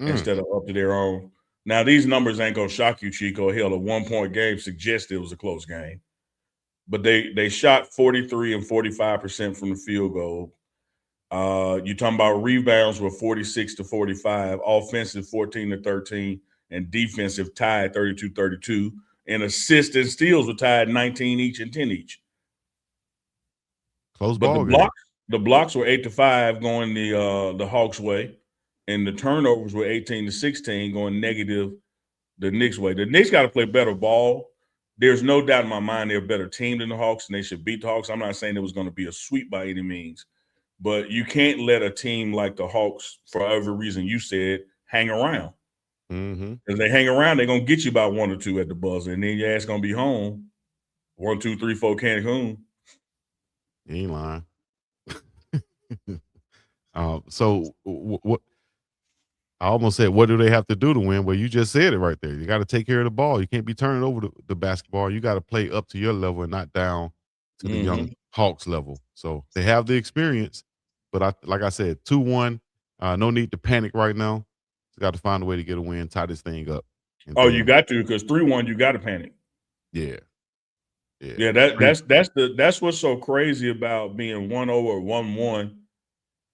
Mm. instead of up to their own. Now, these numbers ain't gonna shock you, Chico. Hell, a 1 point game suggests it was a close game. But they shot 43 and 45% from the field goal. You're talking about rebounds were 46 to 45, offensive 14 to 13, and defensive tied 32-32. And assists and steals were tied 19 each and 10 each. Close But ball game. the blocks were 8-5 going the Hawks way, and the turnovers were 18-16 going negative the Knicks way. The Knicks got to play better ball. There's no doubt in my mind they're a better team than the Hawks, and they should beat the Hawks. I'm not saying it was going to be a sweep by any means, but you can't let a team like the Hawks, for every reason you said, hang around. Mm-hmm. If they hang around, they're gonna get you about 1 or 2 at the buzzer, and then your ass gonna be home. 1, 2, 3, 4 Cancun. You ain't lying. So what I almost said, what do they have to do to win? Well, you just said it right there. You got to take care of the ball. You can't be turning over the basketball. You got to play up to your level and not down to the young Hawks level. So they have the experience, but like I said, 2-1. No need to panic right now. Just got to find a way to get a win, tie this thing up. And Oh, you then, got to, because 3-1, you got to panic. yeah. Yeah, that's what's so crazy about being 1-0 or 1-1,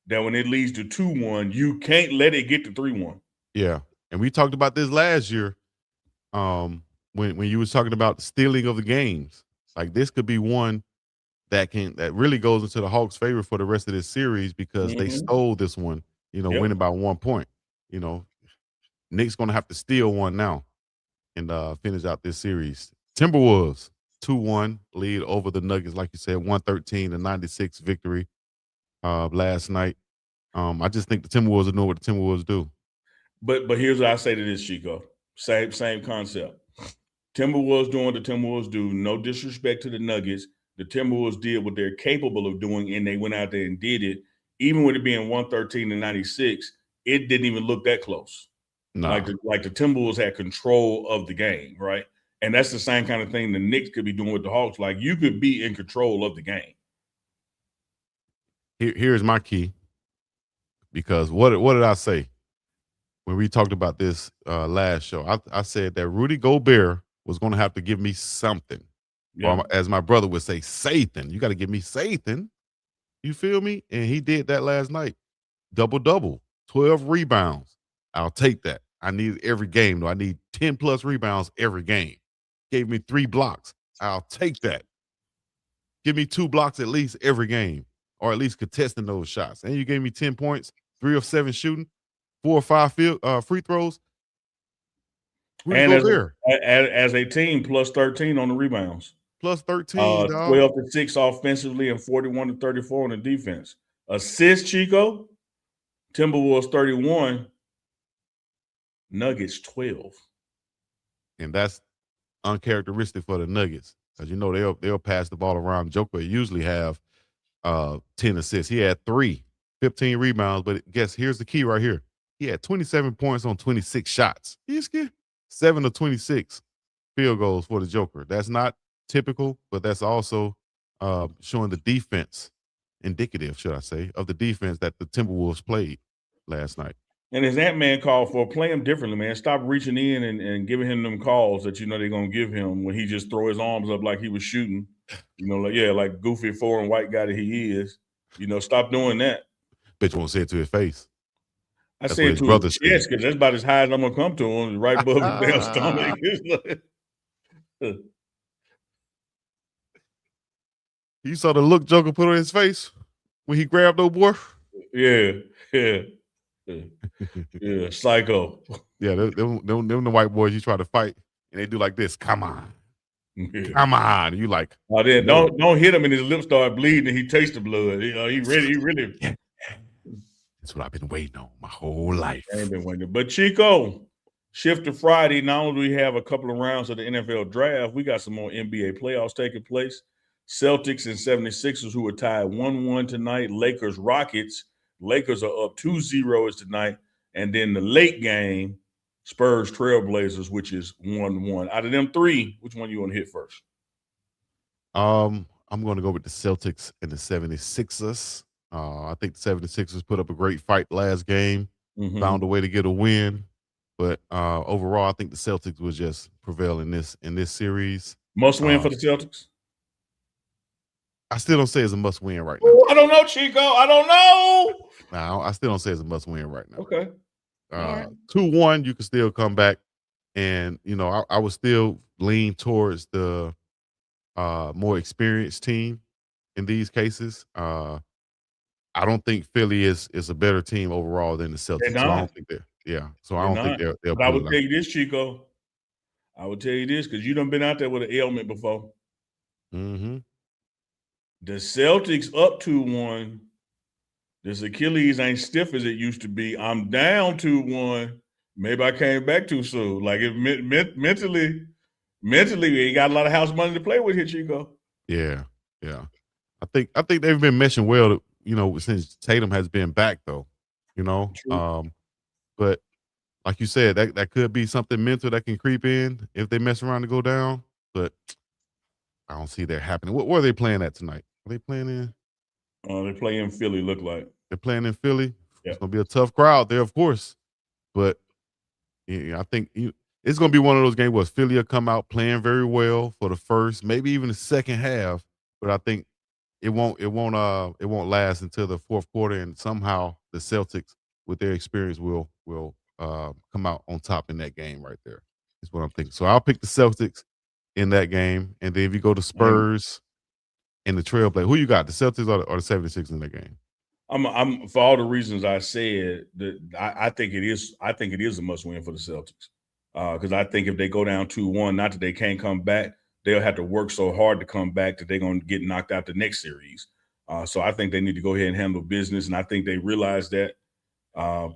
that when it leads to 2-1, you can't let it get to 3-1. Yeah. And we talked about this last year. When you was talking about the stealing of the games. Like this could be one that really goes into the Hawks' favor for the rest of this series because they stole this one, Yep. winning by 1 point. Nick's gonna have to steal one now and finish out this series. Timberwolves 2-1 lead over the Nuggets, like you said, 113-96 victory last night. I just think the Timberwolves are doing what the Timberwolves do. But here's what I say to this, Chico. Same concept. Timberwolves doing what the Timberwolves do. No disrespect to the Nuggets. The Timberwolves did what they're capable of doing, and they went out there and did it. Even with it being 113-96, it didn't even look that close. Nah. Like the Timberwolves had control of the game, right? And that's the same kind of thing the Knicks could be doing with the Hawks. Like you could be in control of the game. Here's my key. Because what did I say when we talked about this last show? I said that Rudy Gobert was going to have to give me something. Yeah. Or as my brother would say, Sathan. You got to give me Sathan. You feel me? And he did that last night. Double-double, 12 rebounds. I'll take that. I need every game, though. I need 10-plus rebounds every game. Gave me 3 blocks. I'll take that. Give me 2 blocks at least every game, or at least contesting those shots. And you gave me 10 points, 3 of 7 shooting, 4 or 5 free throws. Rudy And Gobert. as a team, plus 13 on the rebounds. Plus 13, dog. 12-6 offensively and 41-34 on the defense. Assist, Chico, Timberwolves 31, Nuggets 12. And that's uncharacteristic for the Nuggets. Because they'll pass the ball around. Joker usually have 10 assists. He had 3, 15 rebounds, but here's the key right here. He had 27 points on 26 shots. He's 7 of 26 field goals for the Joker. That's not typical, but that's also showing the defense, indicative, should I say, of the defense that the Timberwolves played last night. And as that man called for, play him differently, man. Stop reaching in and giving him them calls that they're going to give him when he just throw his arms up like he was shooting. Like goofy foreign white guy that he is. Stop doing that. Bitch won't say it to his face. I say it to his chest because that's about as high as I'm going to come to him, right above his damn stomach. You saw the look Joker put on his face when he grabbed old boy? Yeah. Psycho. Yeah, them the white boys you try to fight, and they do like this. Come on. Yeah. Come on. You like. Oh, then don't hit him and his lips start bleeding and he tastes the blood. He really. Yeah. That's what I've been waiting on my whole life. I ain't been waiting. But Chico, shift to Friday. Not only do we have a couple of rounds of the NFL draft, we got some more NBA playoffs taking place. Celtics and 76ers, who are tied 1-1 tonight. Lakers, Rockets. Lakers are up 2-0 tonight. And then the late game, Spurs, Trailblazers, which is 1-1. Out of them 3, which one you want to hit first? I'm going to go with the Celtics and the 76ers. I think the 76ers put up a great fight last game, found a way to get a win. But overall, I think the Celtics will just prevail in this series. Must win for the Celtics? I still don't say it's a must win right now. Ooh, I don't know, Chico. I don't know. No, I still don't say it's a must win right now. Okay. 2-1, you can still come back. And, I would still lean towards the more experienced team in these cases. I don't think Philly is a better team overall than the Celtics. So I don't think they'll But I would tell you this, Chico. I would tell you this because you done been out there with an ailment before. Mm-hmm. The Celtics up 2-1. This Achilles ain't stiff as it used to be. I'm down 2-1. Maybe I came back too soon. Like if mentally, we ain't got a lot of house money to play with here, Chico. Yeah. I think they've been meshing well, since Tatum has been back though. You know, True. but like you said, that could be something mental that can creep in if they mess around to go down. But I don't see that happening. Where are they playing at tonight? Are they playing in? They play in Philly. Look like. They're playing in Philly. Yeah. It's gonna be a tough crowd there, of course. But yeah, I think it's gonna be one of those games where Philly will come out playing very well for the first, maybe even the second half. But I think it won't last until the fourth quarter, and somehow the Celtics, with their experience, will come out on top in that game right there. Is what I'm thinking. So I'll pick the Celtics in that game, and then if you go to And Spurs and the Trailblazers, who you got? The Celtics or the 76ers in that game? I'm for all the reasons I said that I think it is. I think it is a must win for the Celtics because I think if they go down 2-1, not that they can't come back, they'll have to work so hard to come back that they're going to get knocked out the next series. So I think they need to go ahead and handle business, and I think they realize that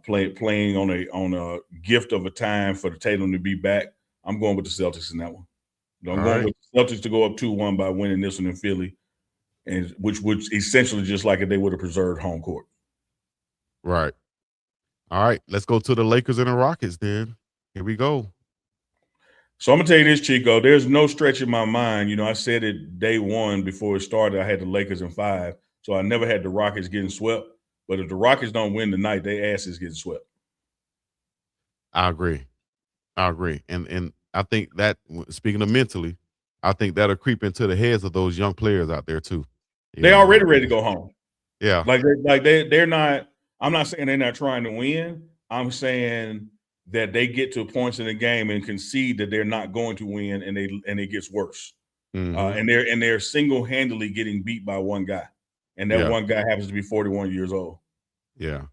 playing on a gift of a time for the Tatum to be back. I'm going with the Celtics in that one. I'm All going right. with the Celtics to go up 2-1 by winning this one in Philly, and which would essentially just like if they would have preserved home court. Right. All right. Let's go to the Lakers and the Rockets then. Here we go. So I'm gonna tell you this, Chico. There's no stretch in my mind. I said it day one before it started. I had the Lakers in 5, so I never had the Rockets getting swept. But if the Rockets don't win tonight, their ass is getting swept. I agree. I agree. And I think that speaking of mentally, I think that'll creep into the heads of those young players out there too. You They know, already ready to go home. yeah. They're not. I'm not saying they're not trying to win. I'm saying that they get to points in the game and concede that they're not going to win, and it gets worse. Hmm. And they're single handedly getting beat by one guy, and that Yeah. one guy happens to be 41 years old. Yeah.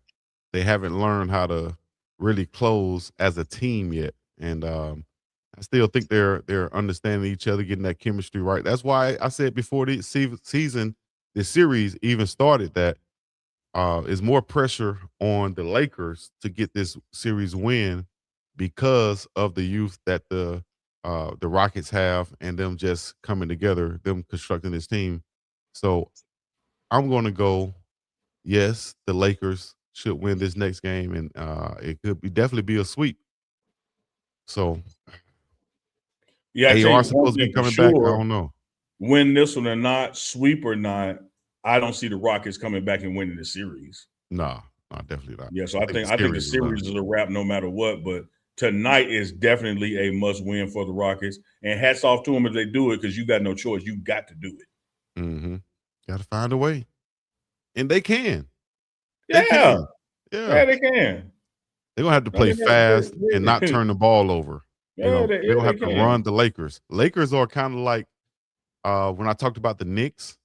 They haven't learned how to really close as a team yet. And I still think they're understanding each other, getting that chemistry right. That's why I said before the season, the series even started that is more pressure on the Lakers to get this series win because of the youth that the Rockets have and them just coming together, them constructing this team. So I'm going to go. Yes, the Lakers should win this next game, and it could definitely be a sweep. So Yeah, I tell AR you one supposed to be thing for coming back. I sure: don't know. win this one or not, sweep or not, I don't see the Rockets coming back and winning the series. No, no, definitely not. Yeah, so I I think think the I think the series is done. series is a wrap no matter what. But tonight is definitely a must win for the Rockets. And hats off to them if they do it because you got no choice. You got to do it. Mm-hmm. Got to find a way, and they can. They Yeah, can. Yeah, yeah, they can. they're gonna have to I play mean, fast and not turn the ball over. yeah, they, They're yeah, gonna they have to run can. the Lakers. Lakers are kind of like when I talked about the Knicks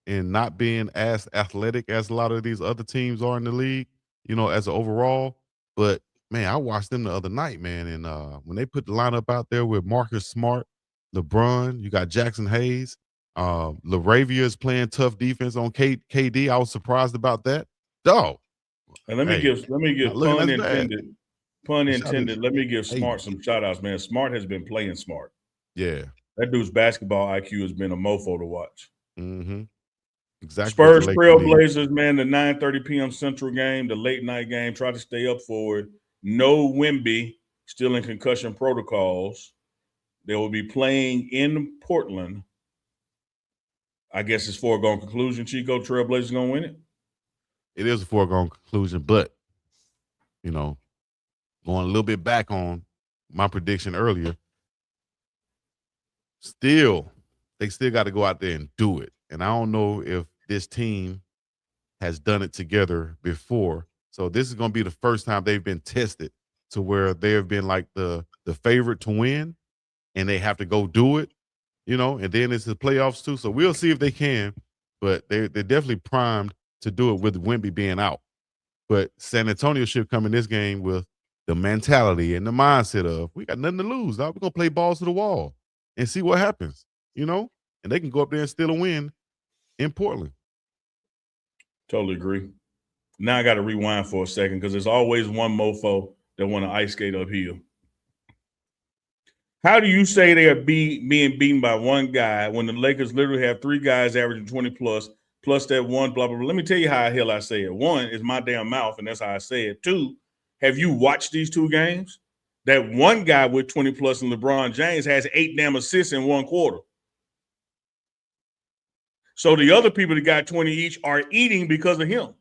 and not being as athletic as a lot of these other teams are in the league, as an overall. But man, I watched them the other night, man, and when they put the lineup out there with Marcus Smart, LeBron, you got Jackson Hayes, Laravia is playing tough defense on KD. I was surprised about that. Dog, And let me hey, give not looking pun as bad. intended. Pun And shout out intended. Let me give to Smart some shout outs, man. Smart has been playing smart. yeah, That dude's basketball IQ has been a mofo to watch. mm-hmm. Exactly what the Spurs Lakers need. Trailblazers, man, the 9:30 p.m. Central game, the late night game. Try to stay up for it. No Wimby, still in concussion protocols. They will be playing in Portland. I guess it's foregone conclusion. Chico Trailblazers gonna win it. It is a foregone conclusion, but you know, going a little bit back on my prediction earlier, still, they still got to go out there and do it. And I don't know if this team has done it together before. So this is going to be the first time they've been tested to where they have been like the favorite to win and they have to go do it, and then it's the playoffs too. So we'll see if they can, but they're definitely primed to do it with Wemby being out. But San Antonio should come in this game with the mentality and the mindset of we got nothing to lose. Dog. We're gonna play balls to the wall and see what happens, and they can go up there and steal a win in Portland. Totally agree. Now I got to rewind for a second because there's always one mofo that want to ice skate uphill. How do you say they are being beaten by one guy when the Lakers literally have 3 guys averaging 20 plus plus that one, blah, blah, blah. Let me tell you how the hell I say it. One is my damn mouth, and that's how I say it. Two, have you watched these two games? That one guy with 20 plus and LeBron James has 8 damn assists in one quarter. So the other people that got 20 each are eating because of him.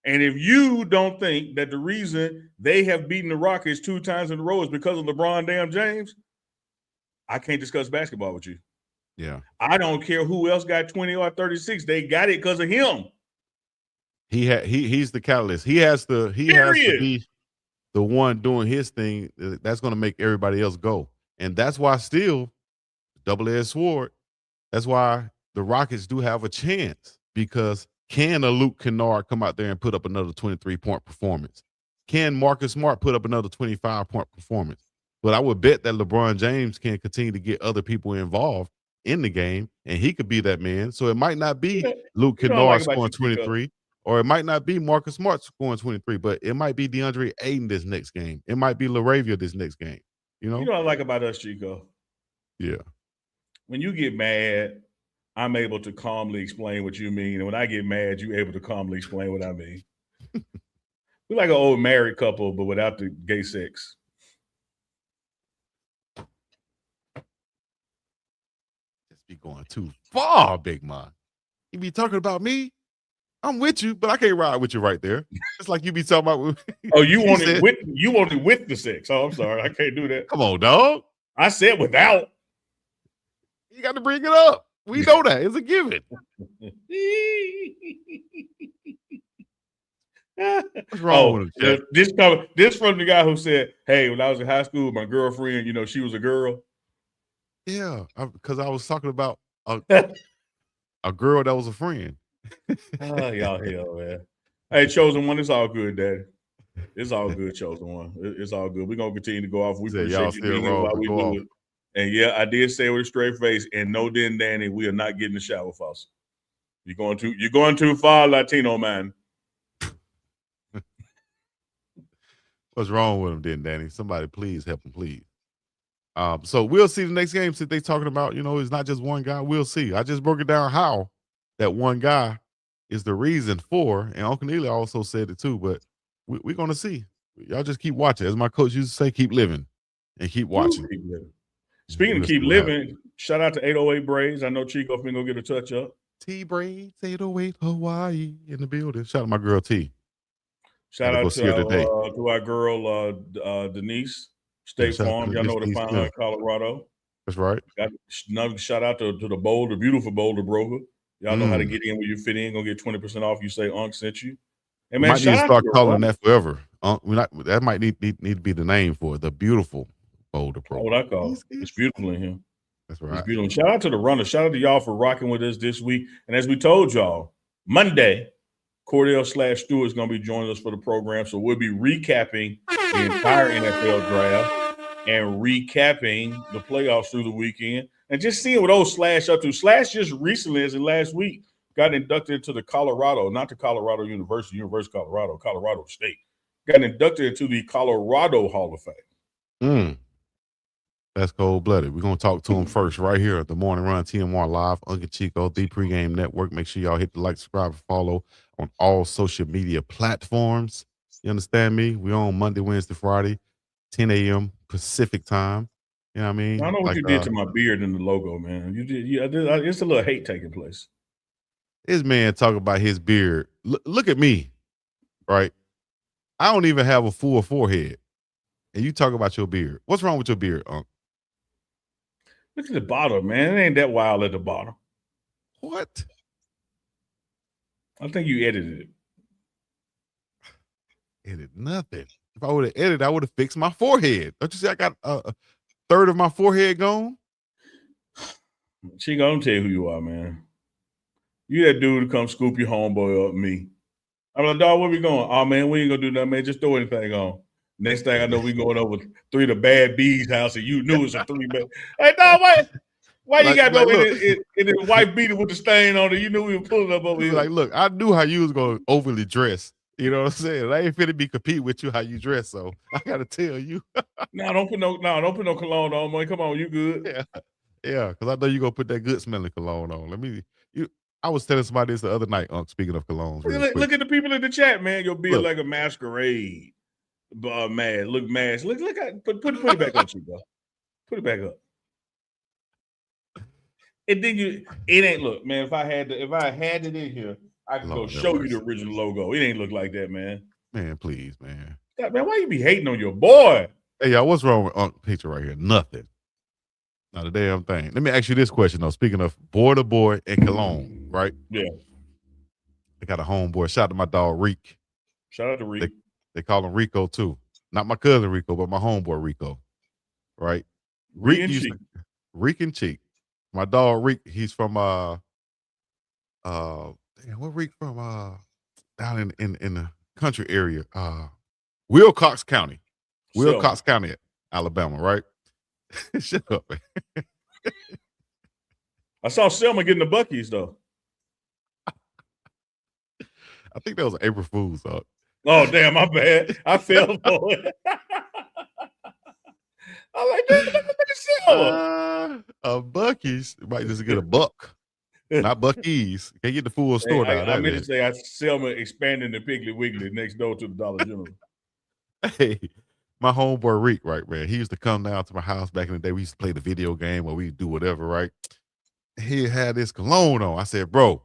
And if you don't think that the reason they have beaten the Rockets 2 times in a row is because of LeBron damn James, I can't discuss basketball with you. Yeah. I don't care who else got 20 or 36. They got it because of him. He's the catalyst. He has to be the one doing his thing. That's going to make everybody else go. And that's why still double-edged sword. That's why the Rockets do have a chance, because can a Luke Kennard come out there and put up another 23-point performance? Can Marcus Smart put up another 25-point performance? But I would bet that LeBron James can continue to get other people involved in the game, and he could be that man. So it might not be Luke Kennard scoring 23, or it might not be Marcus Smart scoring 23, but it might be DeAndre Ayton this next game. It might be LaRavia this next game. You know what I like about us, Chico? Yeah. When you get mad, I'm able to calmly explain what you mean. And when I get mad, you're able to calmly explain what I mean. We're like an old married couple, but without the gay sex. Just be going too far, big man. You be talking about me? I'm with you, but I can't ride with you right there. It's like you be talking about. Oh, you want it with the sex? Oh, I'm sorry, I can't do that. Come on, dog. I said without. You got to bring it up. We know that. It's a given. What's wrong with him? This from the guy who said, "Hey, when I was in high school, my girlfriend, she was a girl." Yeah, because I was talking about a girl that was a friend. Oh, y'all hell, man. Hey, chosen one, it's all good, Daddy. It's all good, chosen one. It's all good. We're gonna continue to go off. We appreciate you being here while we do it. And yeah, I did say with a straight face, and no, then Danny, we are not getting the shower faucet. You're going too far, Latino man. What's wrong with him, then, Danny? Somebody please help him, please. So we'll see the next game since they talking about, it's not just one guy. We'll see. I just broke it down how that one guy is the reason for, and Uncle Neely also said it too, but we're going to see. Y'all just keep watching. As my coach used to say, keep living and keep watching. Keep living. Speaking of keep living, shout out to 808 Braids. I know Chico finna go get a touch up. T Braids, 808 Hawaii in the building. Shout out to my girl T. Shout out to our girl Denise, State Farm. Y'all know where to find her in Colorado. That's right. Another shout out to the beautiful Boulder broker. Y'all know how to get in where you fit in. Gonna get 20% off. You say Unc sent you. And man, might need to start calling that forever. That might need to be the name for it. The beautiful Boulder broker. What I call it. It's beautiful in here. That's right. It's beautiful. Shout out to the runners. Shout out to y'all for rocking with us this week. And as we told y'all, Monday, Cordell/Stewart is going to be joining us for the program. So we'll be recapping the entire NFL draft and recapping the playoffs through the weekend and just seeing what old Slash up to. Slash just recently, as in last week, got inducted into the not the Colorado University of Colorado, Colorado State. Got inducted into the Colorado Hall of Fame. That's cold-blooded. We're going to talk to him first right here at the Morning Run TMR Live, Uncle Chico, the Pregame Network. Make sure y'all hit the like, subscribe, and follow on all social media platforms. You understand me? We're on Monday, Wednesday, Friday, 10 a.m. Pacific time. You know what I mean? I know what you did to my beard and the logo, man. You did. It's a little hate taking place. This man talk about his beard. Look at me, right? I don't even have a full forehead. And you talk about your beard. What's wrong with your beard, Unc? Look at the bottom, man. It ain't that wild at the bottom. What? I think you edited it. Edit nothing. If I would have edited, I would have fixed my forehead. Don't you see I got a third of my forehead gone? Chico, I'm tell you who you are, man. You that dude to come scoop your homeboy up, me. I'm like, dog, where we going? Oh, man, we ain't going to do nothing, man. Just throw anything on. Next thing I know, we going over 3 of the bad bees house, and you knew it was a 3 bad. Hey, dog, why you got me in the white beater with the stain on it? You knew we were pulling up over here. Like, look, I knew how you was going to overly dress. You know what I'm saying? I ain't finna be compete with you how you dress, so I gotta tell you. don't put no cologne on, man. Come on, you good? Yeah, because I know you gonna put that good smelling cologne on. I was telling somebody this the other night, speaking of colognes, real quick. Look at the people in the chat, man. Your beard Look. like a masquerade. Man, look mask. Look put it back up, Chico. Put it back up. And then it ain't look, man. If I had it in here, I could go show you the original logo. It ain't look like that, man. Man, please, man. God, man, why you be hating on your boy? Hey, y'all, what's wrong with Unc picture right here? Nothing. Not a damn thing. Let me ask you this question, though. Speaking of boy to boy and cologne, right? Yeah. I got a homeboy. Shout out to my dog, Reek. Shout out to Reek. They call him Rico, too. Not my cousin Rico, but my homeboy Rico, right? Reek and Cheek. My dog Reek, he's from where Reek from? Down in the country area, Wilcox County, Alabama, right? Shut up, man. I saw Selma getting the Buc-ee's though. I think that was April Fool's. Oh damn, my bad. I fell for it. I'm like, damn, look at Selma. A Buc-ee's. You might just get a buck. Not Buc-ee's. Can't get the full store down there. I meant to say Selma expanding the Piggly Wiggly next door to the Dollar General. Hey, my homeboy Reek, right, man? He used to come down to my house back in the day. We used to play the video game or we do whatever, right? He had this cologne on. I said, bro,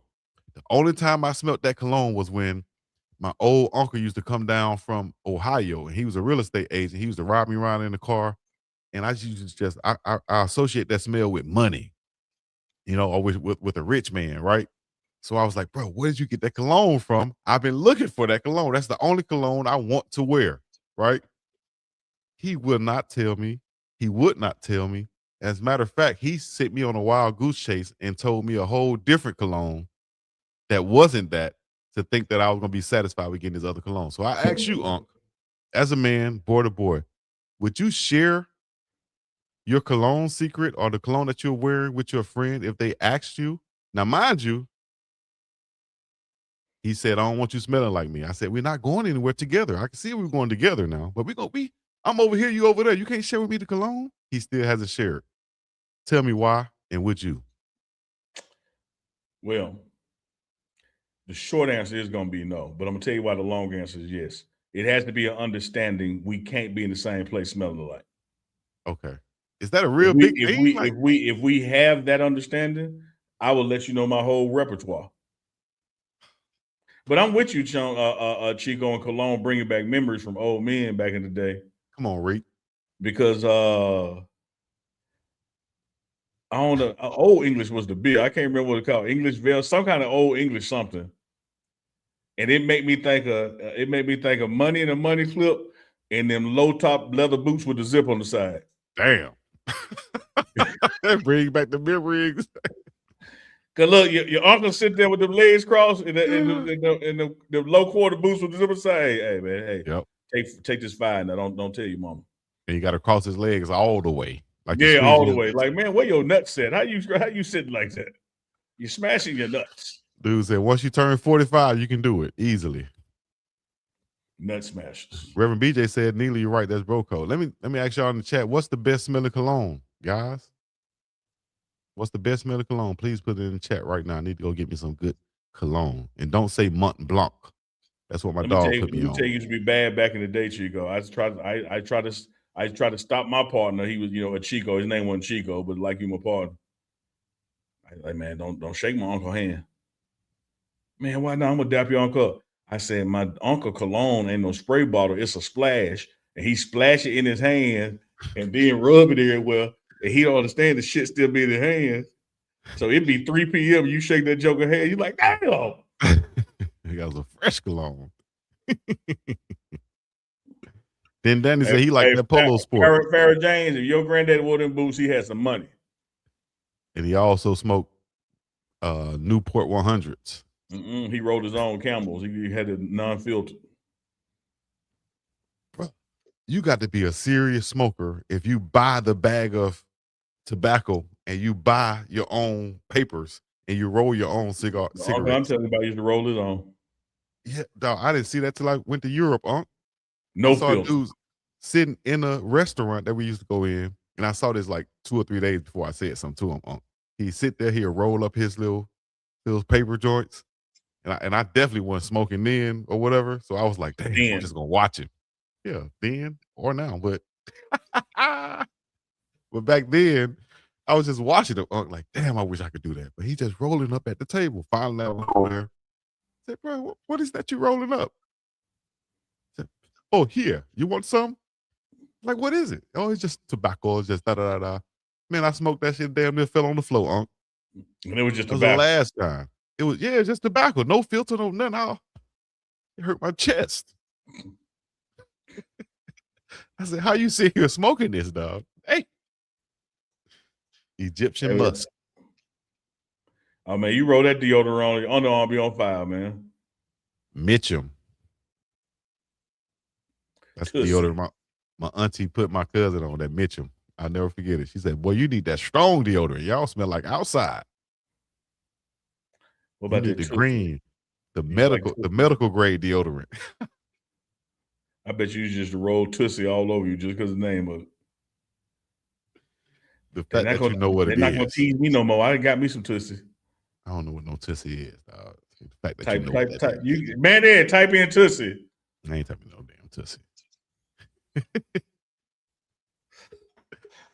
the only time I smelled that cologne was when my old uncle used to come down from Ohio, and he was a real estate agent. He used to ride me around in the car, and I used to I associate that smell with money, or with a rich man, right? So I was like, bro, where did you get that cologne from? I've been looking for that cologne. That's the only cologne I want to wear, right? He would not tell me. He would not tell me. As a matter of fact, he sent me on a wild goose chase and told me a whole different cologne that wasn't that, to think that I was going to be satisfied with getting his other cologne. So I asked you, Unc, as a man, boy to boy, would you share your cologne secret or the cologne that you're wearing with your friend if they asked you? Now, mind you, he said, I don't want you smelling like me. I said, we're not going anywhere together. I can see we're going together now, but I'm over here, you over there. You can't share with me the cologne? He still hasn't shared. Tell me why, and would you? Well, the short answer is going to be no, but I'm going to tell you why the long answer is yes. It has to be an understanding we can't be in the same place smelling alike. Okay. Is that a real big thing? If we have that understanding, I will let you know my whole repertoire. But I'm with you, Chico and Cologne, bringing back memories from old men back in the day. Come on, Reek. Because I don't know. Old English was the beer. I can't remember what it's called. English Veil, some kind of old English something. And it made me think of money in a money clip and them low top leather boots with the zip on the side. Damn. That brings back the memories. Cause look, your uncle sit there with the legs crossed and the low quarter boots with the zip on the side. Hey man, hey, yep. Take this fine. Now don't tell your mama. And you got to cross his legs all the way. Like all the way. Like, man, where your nuts at? How you sitting like that? You're smashing your nuts. Dude said, once you turn 45, you can do it easily. Nut smashes. Reverend BJ said, Neely, you're right. That's bro code. Let me ask y'all in the chat. What's the best smelling cologne, guys? What's the best smelling cologne? Please put it in the chat right now. I need to go get me some good cologne. And don't say Mont Blanc. That's what my dog put me on. Let me tell you, used to be bad back in the day, Chico. I tried to stop my partner. He was, a Chico. His name wasn't Chico, but like you, my partner. I like, man, don't shake my uncle's hand. Man, why not? I'm gonna dap your uncle up. I said, my uncle cologne ain't no spray bottle. It's a splash, and he splash it in his hand and then rub it everywhere. And he don't understand the shit still be in his hands. So it'd be 3 p.m. You shake that joker hand. You like, damn. He got a fresh cologne. Then Danny said he liked that polo sport. Farrah James, if your granddaddy wore them boots, he had some money. And he also smoked Newport 100s. He rolled his own Camels. He had it non-filtered. Bro, you got to be a serious smoker if you buy the bag of tobacco and you buy your own papers and you roll your own cigarettes. I'm telling you about, used to roll his own. Yeah, dog, I didn't see that till I went to Europe, Unc. No I saw filter. dudes sitting in a restaurant that we used to go in, and I saw this like 2 or 3 days before I said something to him, Unc. He'd sit there, he'd roll up his little those paper joints. And I definitely wasn't smoking then or whatever. So I was like, damn, I'm Then just gonna watch him. Yeah, then or now. But but back then, I was just watching him, like, damn, I wish I could do that. But he just rolling up at the table. Finally, I went over there. I said, bro, what is that you rolling up? I said, oh, here, you want some? Like, what is it? Oh, it's just tobacco. It's just da da da da. Man, I smoked that shit, damn near fell on the floor, Unc. and it was just That was the tobacco. last time. It was, yeah, just tobacco. No filter, no nothing. It hurt my chest. I said, how you sit here smoking this, dog? Hey. Egyptian musk. Oh man, you roll that deodorant on your underarm, be on fire, man. Mitchum. That's the deodorant my auntie put my cousin on, that Mitchum. I'll never forget it. She said, boy, you need that strong deodorant. Y'all smell like outside. What You about need that the green, the like medical grade deodorant. I bet you just roll Tussie all over you just because of the name of it. The fact that you know what it is. They're not going to tease me no more. I got me some Tussie. I don't know what no Tussie is, dog. The fact that type, you know type, what type. that is. Man, there, type in Tussie. I ain't typing no damn Tussie.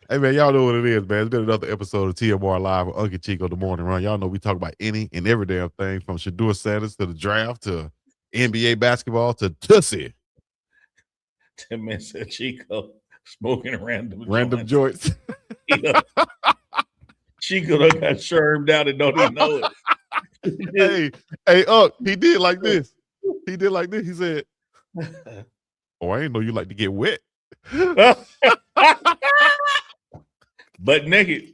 Hey, man, y'all know what it is, man. It's been another episode of TMR Live with Uncle Chico, The Morning Run. Y'all know we talk about any and every damn thing from Shedeur Sanders to the draft to NBA basketball to Tussie. That man said Chico smoking random joints. Chico done got shermed out and don't even know hey, it. he did like this. He did like this. He said, oh, I didn't know you like to get wet. Butt naked.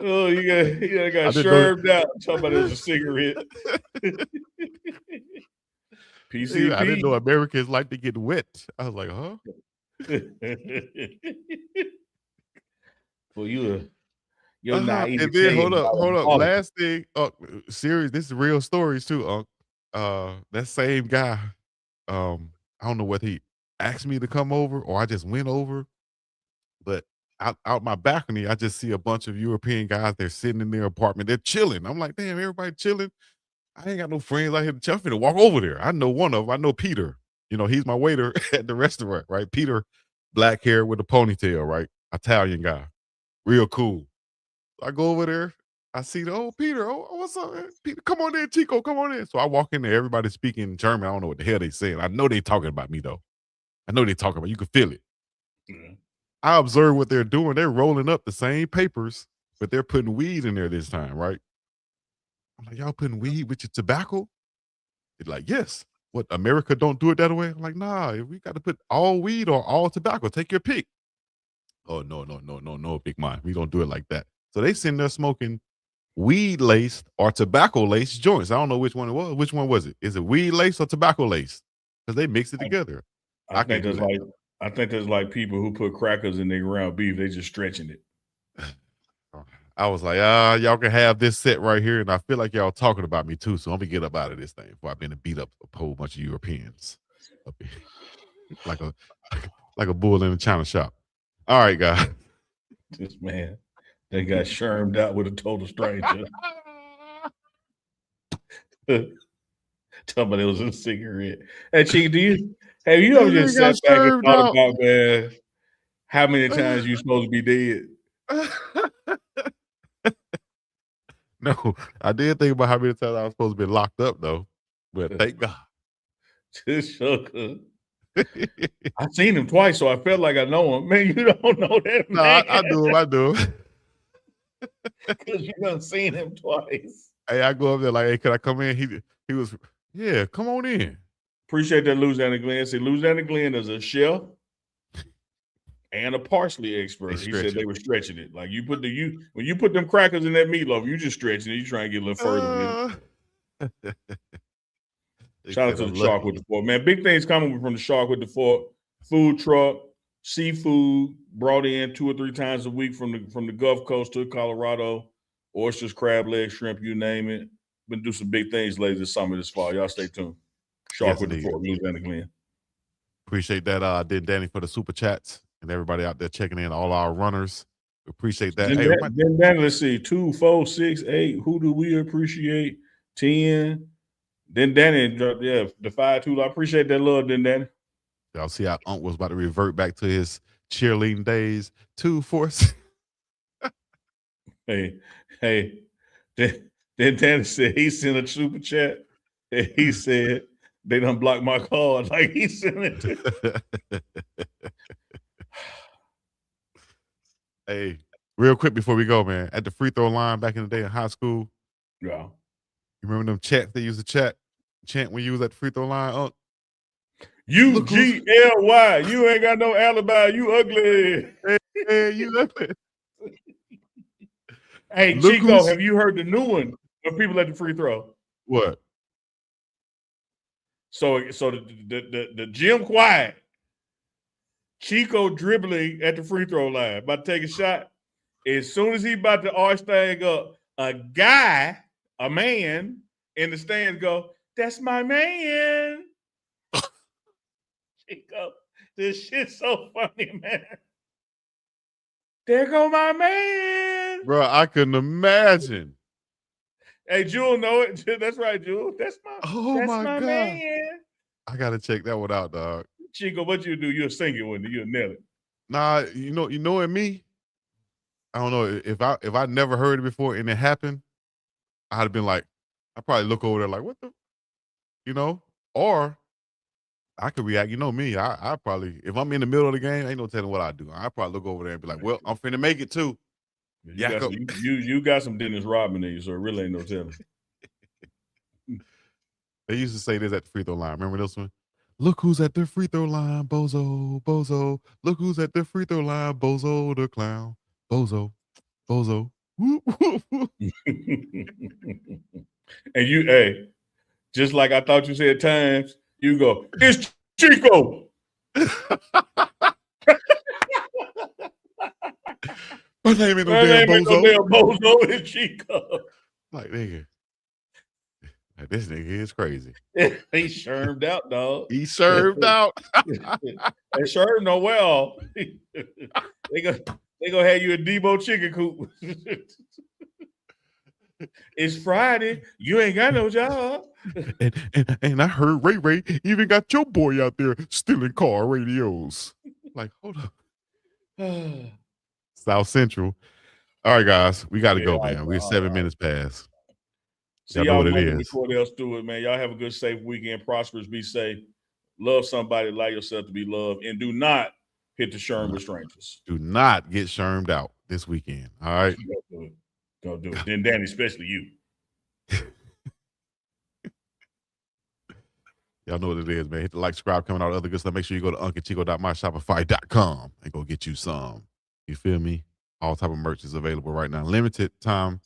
Oh, you got shermed out. Talking about it was a cigarette. PCP. I didn't know Americans like to get wet. I was like, huh? Well, you're naive. And then hold up. Last thing, serious. This is real stories too, that same guy. I don't know whether he asked me to come over or I just went over, but out my balcony, I just see a bunch of European guys. They're sitting in their apartment. They're chilling. I'm like, damn, everybody chilling. I ain't got no friends out here to chill. I'm finna walk over there. I know one of them. I know Peter. You know, he's my waiter at the restaurant, right? Peter, black hair with a ponytail, right? Italian guy. Real cool. I go over there. I see Peter. Oh, what's up, man? Peter, come on in, Chico. Come on in. So I walk in there. Everybody's speaking German. I don't know what the hell they saying. I know they talking about me, though. I know they talking about you. Can feel it. Mm-hmm. I observe what they're doing. They're rolling up the same papers, but they're putting weed in there this time, right? I'm like, y'all putting weed with your tobacco? They're like, yes. What, America don't do it that way? I'm like, nah, we got to put all weed or all tobacco. Take your pick. Oh, no, big man. We don't do it like that. So they sitting there smoking weed laced or tobacco laced joints. I don't know which one it was. Which one was it? Is it weed laced or tobacco laced? Because they mix it together. I think there's like people who put crackers in their ground beef. They just stretching it. I was like, y'all can have this set right here, and I feel like y'all talking about me too. So I'm gonna get up out of this thing before I've been to beat up a whole bunch of Europeans, like a bull in a china shop. All right, guys. This man, they got shermed out with a total stranger. Talking about it was a cigarette. Hey, Chief, have you ever just sat back and thought about, man, how many times you supposed to be dead? No, I did think about how many times I was supposed to be locked up, though. But thank God. Just sucker. I've seen him twice, so I felt like I know him. Man, you don't know that, no, man. I do him. Because you done seen him twice. Hey, I go up there like, hey, can I come in? He was, yeah, come on in. Appreciate that, Louisiana Glenn. See, Louisiana Glenn is a chef and a parsley expert. He said they were stretching it. Like when you put them crackers in that meatloaf, you just stretching it. You trying to get a little further with it. Shout out to the Shark with the Fork. Man, big things coming from the Shark with the Fork. Food truck, seafood brought in 2 or 3 times a week from the Gulf Coast to Colorado. Oysters, crab legs, shrimp, you name it. Been do some big things later this summer, this fall. Y'all stay tuned. Shark with the Fork, Louisiana Glenn. Appreciate that, Danny, for the super chats and everybody out there checking in, all our runners. Appreciate that. Then let's see, 2, 4, 6, 8. Who do we appreciate? 10. Then Danny dropped, the 5-2. I appreciate that love, then Danny. Y'all see how Unc was about to revert back to his cheerleading days. 2, 4, 6. Hey. Then Danny said he sent a super chat. And he said they done blocked my card. Like he sent it. Hey, real quick before we go, man. At the free throw line back in the day in high school. Yeah. You remember them chats they used to chant when you was at the free throw line, Unc? UGLY. You ain't got no alibi. You ugly. Hey, you ugly. Hey, Chico, have you heard the new one of people at the free throw? What? So the gym quiet. Chico dribbling at the free throw line, about to take a shot. As soon as he about to arch thing up, a man in the stands go, "That's my man." Chico, this shit's so funny, man. There go my man. Bro, I couldn't imagine. Hey, Jewel know it. That's right, Jewel. That's my God. man. I gotta check that one out, dog. Chico, what you do? You'll sing it when you'll nail it. Nah, you know in me, I don't know. If I never heard it before and it happened, I'd have been like, I'd probably look over there like, what the, or I could react. You know me, I probably, if I'm in the middle of the game, ain't no telling what I do. I probably look over there and be like, well, I'm finna make it too. You got some Dennis Rodman in you, so it really ain't no telling. They used to say this at the free throw line. Remember this one? Look who's at the free throw line, bozo, bozo. Look who's at the free throw line, bozo the clown, bozo, bozo. And just like I thought you said times, you go, it's Chico. My name ain't no damn bozo. It's Chico. Like, nigga. This nigga is crazy. He shermed out, dog. He served out. They shermed no well. They gonna have you a Debo chicken coop. It's Friday. You ain't got no job. And I heard Ray even got your boy out there stealing car radios. Like, hold up. South Central. All right, guys, we got to go, man. We're 7 minutes past. See y'all know what it is. Else do it, man. Y'all have a good, safe weekend. Prosperous, be safe. Love somebody, allow yourself to be loved, and do not hit the sherm with strangers. Do not get shermed out this weekend. All right. Don't do it. Then Danny, especially you. Y'all know what it is, man. Hit the like, subscribe, coming out other good stuff. Make sure you go to unclechico.myshopify.com and go get you some. You feel me? All type of merch is available right now. Limited time.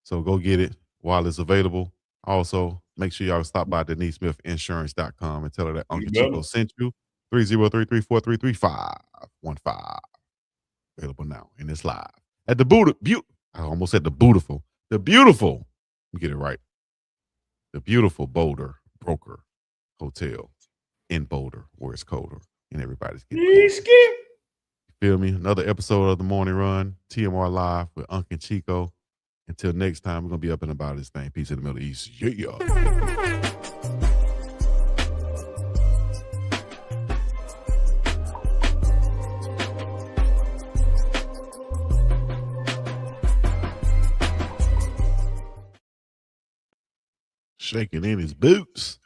So go get it while it's available. Also, make sure y'all stop by DeniseSmithInsurance.com and tell her that Uncle Chico sent you. 303-343-3515. Available now, and it's live. At the I almost said the beautiful. Let me get it right. The beautiful Boulder Broker Hotel in Boulder, where it's colder and everybody's getting cold. You feel me? Another episode of The Morning Run, TMR Live with Unc and Chico. Until next time, we're going to be up and about this thing. Peace in the Middle East. Yeah. Shaking in his boots.